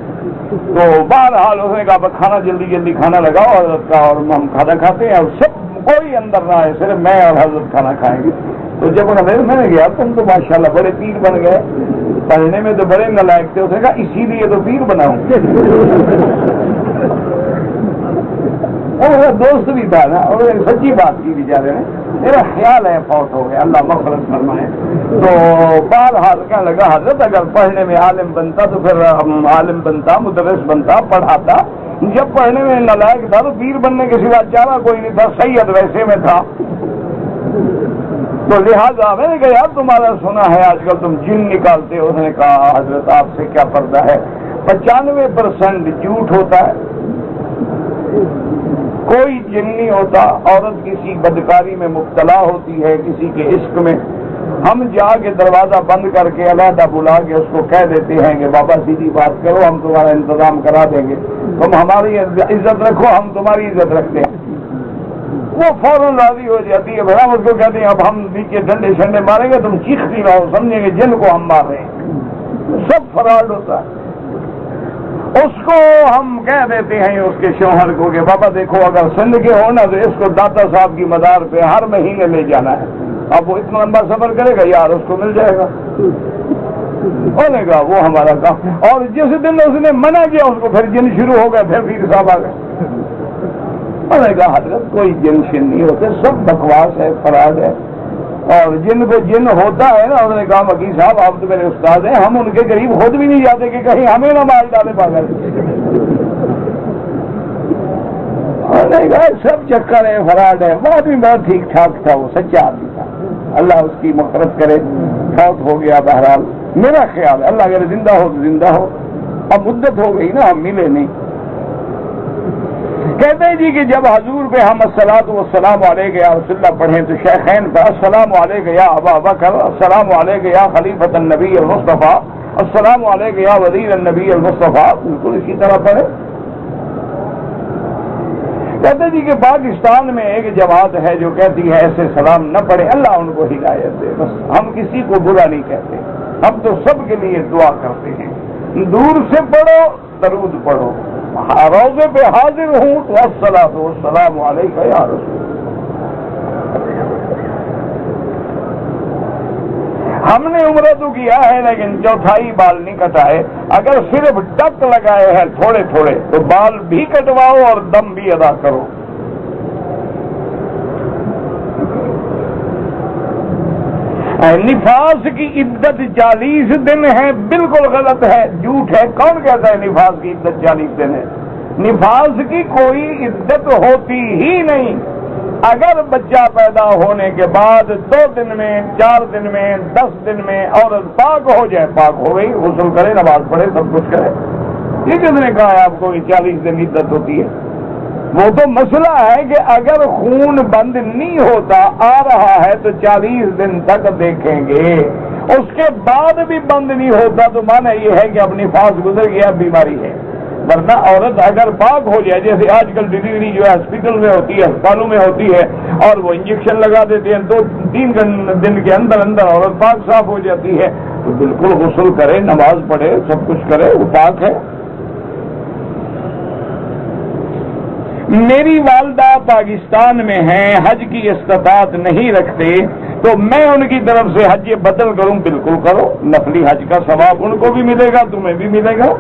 تو بہرحال اس نے کہا کھانا جلدی کھانا لگاؤ حضرت کا، اور ہم کھانا کھاتے ہیں اور سب کوئی اندر نہ آئے، صرف میں اور حضرت کھانا کھائیں گے. تو جب میں نے گیا تم تو ماشاءاللہ بڑے پیر بن گئے، پڑھنے میں تو بڑے نالائق تھے. اس نے کہا اسی لیے تو پیر بناؤں. میرا دوست بھی تھا نا، اور سچی بات کی بیچارے نے. میرا خیال ہے فوت ہو گیا، اللہ مغفرت فرمائے. تو بہرحال کہنے لگا حضرت اگر پڑھنے میں عالم بنتا تو پھر عالم بنتا، مدرس بنتا، پڑھاتا. جب پڑھنے میں نالائق تھا تو پیر بننے کے سوا چارہ کوئی نہیں تھا، سید ویسے میں تھا. تو لہٰذا میں نے کہا یار تمہارا سنا ہے آج کل تم جن نکالتے ہو. اس نے کہا حضرت آپ سے کیا پردہ ہے، 95% جھوٹ ہوتا ہے، کوئی جن نہیں ہوتا. عورت کسی بدکاری میں مبتلا ہوتی ہے، کسی کے عشق میں. ہم جا کے دروازہ بند کر کے علیحدہ بلا کے اس کو کہہ دیتے ہیں کہ بابا سیدھی بات کرو، ہم تمہارا انتظام کرا دیں گے، تم ہماری عزت رکھو، ہم تمہاری عزت رکھتے ہیں. وہ فوراً راضی ہو جاتی ہے. بھلا اس کو کہتے ہیں اب ہم نیچے ڈنڈے شنڈے ماریں گے، تم چیختی رہو، سمجھیں گے جن کو ہم مار رہے ہیں. سب فراڈ ہوتا ہے. اس کو ہم کہہ دیتے ہیں اس کے شوہر کو کہ بابا دیکھو اگر سندھ کے ہو نا تو اس کو داتا صاحب کی مدار پہ ہر مہینے لے جانا ہے. اب وہ اتنا لمبا سفر کرے گا یار، اس کو مل جائے گا. بولے گا وہ ہمارا کام. اور جس دن اس نے منع کیا اس کو پھر جن شروع ہو گئے، پھر پیر صاحب آ گئے. بولے گا حضرت کوئی جن شن نہیں ہوتے، سب بکواس ہے، فراڈ ہے. اور جن کو جن ہوتا ہے نا، انہوں نے کہا مکی صاحب آپ تو میرے استاد ہیں، ہم ان کے قریب خود بھی نہیں جاتے کہ کہیں ہمیں نہ مال ڈالے پاگل. انہوں نے کہا سب چکر ہے، فراڈ ہے. وہ بھی بہت ٹھیک ٹھاک تھا، وہ سچا آدمی تھا، اللہ اس کی مغفرت کرے. فوت ہو گیا. بہرحال میرا خیال ہے اللہ اگر زندہ ہو تو زندہ ہو. اب مدت ہو گئی نا، ہم ملے نہیں. کہتے ہیں جی کہ جب حضور پہ ہم الصلاۃ والسلام علیک یا رسول اللہ پڑھیں تو شیخین پہ السلام علیک یا ابا بکر، السلام علیک یا خلیفۃ النبی المصطفیٰ، السلام علیک یا وزیر النبی المصطفیٰ، بالکل اسی طرح پڑھے. کہتے جی کہ پاکستان میں ایک جماعت ہے جو کہتی ہے ایسے سلام نہ پڑھے. اللہ ان کو ہدایت دے. بس ہم کسی کو برا نہیں کہتے، ہم تو سب کے لیے دعا کرتے ہیں. دور سے پڑھو، درود پڑھو. روزے پہ حاضر ہوں تو الصلاۃ والسلام علیک یا رسول. ہم نے عمرہ تو کیا ہے لیکن چوتھائی بال نہیں کٹائے. اگر صرف ٹک لگائے ہیں تھوڑے تھوڑے تو بال بھی کٹواؤ اور دم بھی ادا کرو. نفاس کی عدت 40 دن ہے، بالکل غلط ہے، جھوٹ ہے۔ کون کہتا ہے نفاس کی عدت 40 دن ہے؟ نفاس کی کوئی عدت ہوتی ہی نہیں۔ اگر بچہ پیدا ہونے کے بعد 2 دن میں، 4 دن میں، 10 دن میں عورت پاک ہو جائے، پاک ہو گئی، غسل کرے، نماز پڑھے، سب کچھ کرے۔ یہ کس نے کہا ہے آپ کو کہ 40 دن عدت ہوتی ہے؟ وہ تو مسئلہ ہے کہ اگر خون بند نہیں ہوتا، آ رہا ہے تو 40 دن تک دیکھیں گے، اس کے بعد بھی بند نہیں ہوتا تو مانا یہ ہے کہ اب نفاس گزر گیا، بیماری ہے۔ ورنہ عورت اگر پاک ہو جائے، جیسے آج کل ڈلیوری جو ہے ہاسپٹل میں ہوتی ہے، اسپتالوں میں ہوتی ہے، اور وہ انجیکشن لگا دیتے ہیں، 2-3 دن کے اندر عورت پاک صاف ہو جاتی ہے، تو بالکل غسل کرے، نماز پڑھے، سب کچھ کرے، وہ پاک ہے۔ میری والدہ پاکستان میں ہیں، حج کی استطاعت نہیں رکھتے، تو میں ان کی طرف سے حج بدل کروں؟ بالکل کرو، نفلی حج کا ثواب ان کو بھی ملے گا، تمہیں بھی ملے گا۔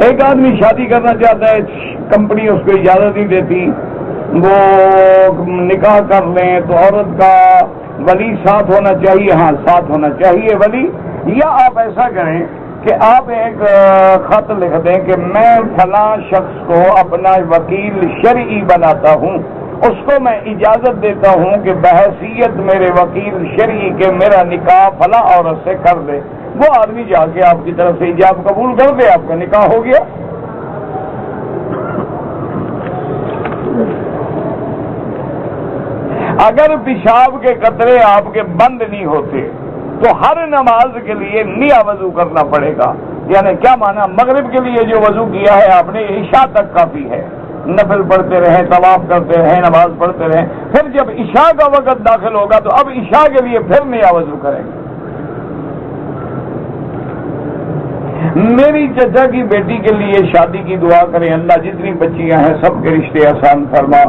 ایک آدمی شادی کرنا چاہتا ہے، کمپنی اس کو اجازت نہیں دیتی، وہ نکاح کر لیں تو عورت کا ولی ساتھ ہونا چاہیے؟ ہاں، ساتھ ہونا چاہیے ولی۔ یا آپ ایسا کریں کہ آپ ایک خط لکھ دیں کہ میں فلاں شخص کو اپنا وکیل شرعی بناتا ہوں، اس کو میں اجازت دیتا ہوں کہ بحیثیت میرے وکیل شرعی کے میرا نکاح فلاں عورت سے کر دے۔ وہ آدمی جا کے آپ کی طرف سے ایجاب قبول کر دے، آپ کا نکاح ہو گیا۔ اگر پیشاب کے قطرے آپ کے بند نہیں ہوتے تو ہر نماز کے لیے نیا وضو کرنا پڑے گا۔ یعنی کیا مانا؟ مغرب کے لیے جو وضو کیا ہے آپ نے، عشاء تک کافی ہے، نفل پڑھتے رہیں، طواف کرتے رہیں، نماز پڑھتے رہیں، پھر جب عشاء کا وقت داخل ہوگا تو اب عشاء کے لیے پھر نیا وضو کریں گے۔ میری چچا کی بیٹی کے لیے شادی کی دعا کریں، اللہ جتنی بچیاں ہیں سب کے رشتے آسان فرما،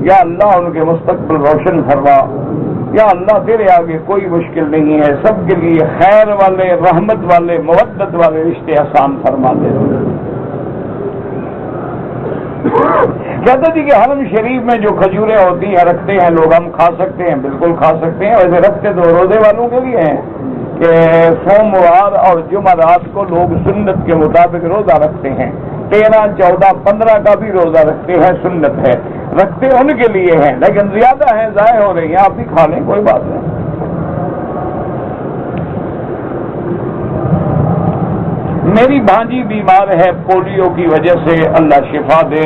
یا اللہ ان کے مستقبل روشن فرما، یا اللہ تیرے آگے کوئی مشکل نہیں ہے، سب کے لیے خیر والے، رحمت والے، مودت والے رشتے آسان فرما دے۔ کہتے تھے کہ حرم شریف میں جو کھجوریں ہوتی ہیں رکھتے ہیں لوگ، ہم کھا سکتے ہیں؟ بالکل کھا سکتے ہیں۔ ویسے رکھتے تو روزے والوں کے لیے ہیں کہ سوموار اور جمعرات کو لوگ سنت کے مطابق روزہ رکھتے ہیں، 13، 14، 15 کا بھی روزہ رکھتے ہیں، سنت ہے، رکھتے ان کے لیے ہیں، لیکن زیادہ ہیں، ضائع ہو رہی ہیں، آپ بھی کھا لیں، کوئی بات نہیں۔ میری بھانجی بیمار ہے پولیو کی وجہ سے، اللہ شفا دے۔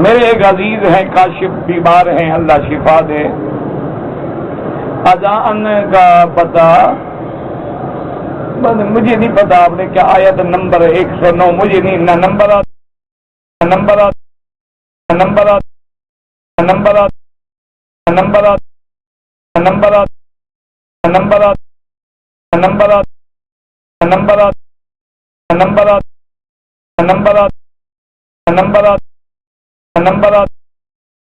میرے ایک عزیز ہیں کاشف بیمار ہیں، اللہ شفا دے۔ اذان کا پتہ مجھے نہیں پتا، آپ نے کیا آیت نمبر 109 مجھے نہیں، نہ نمبرات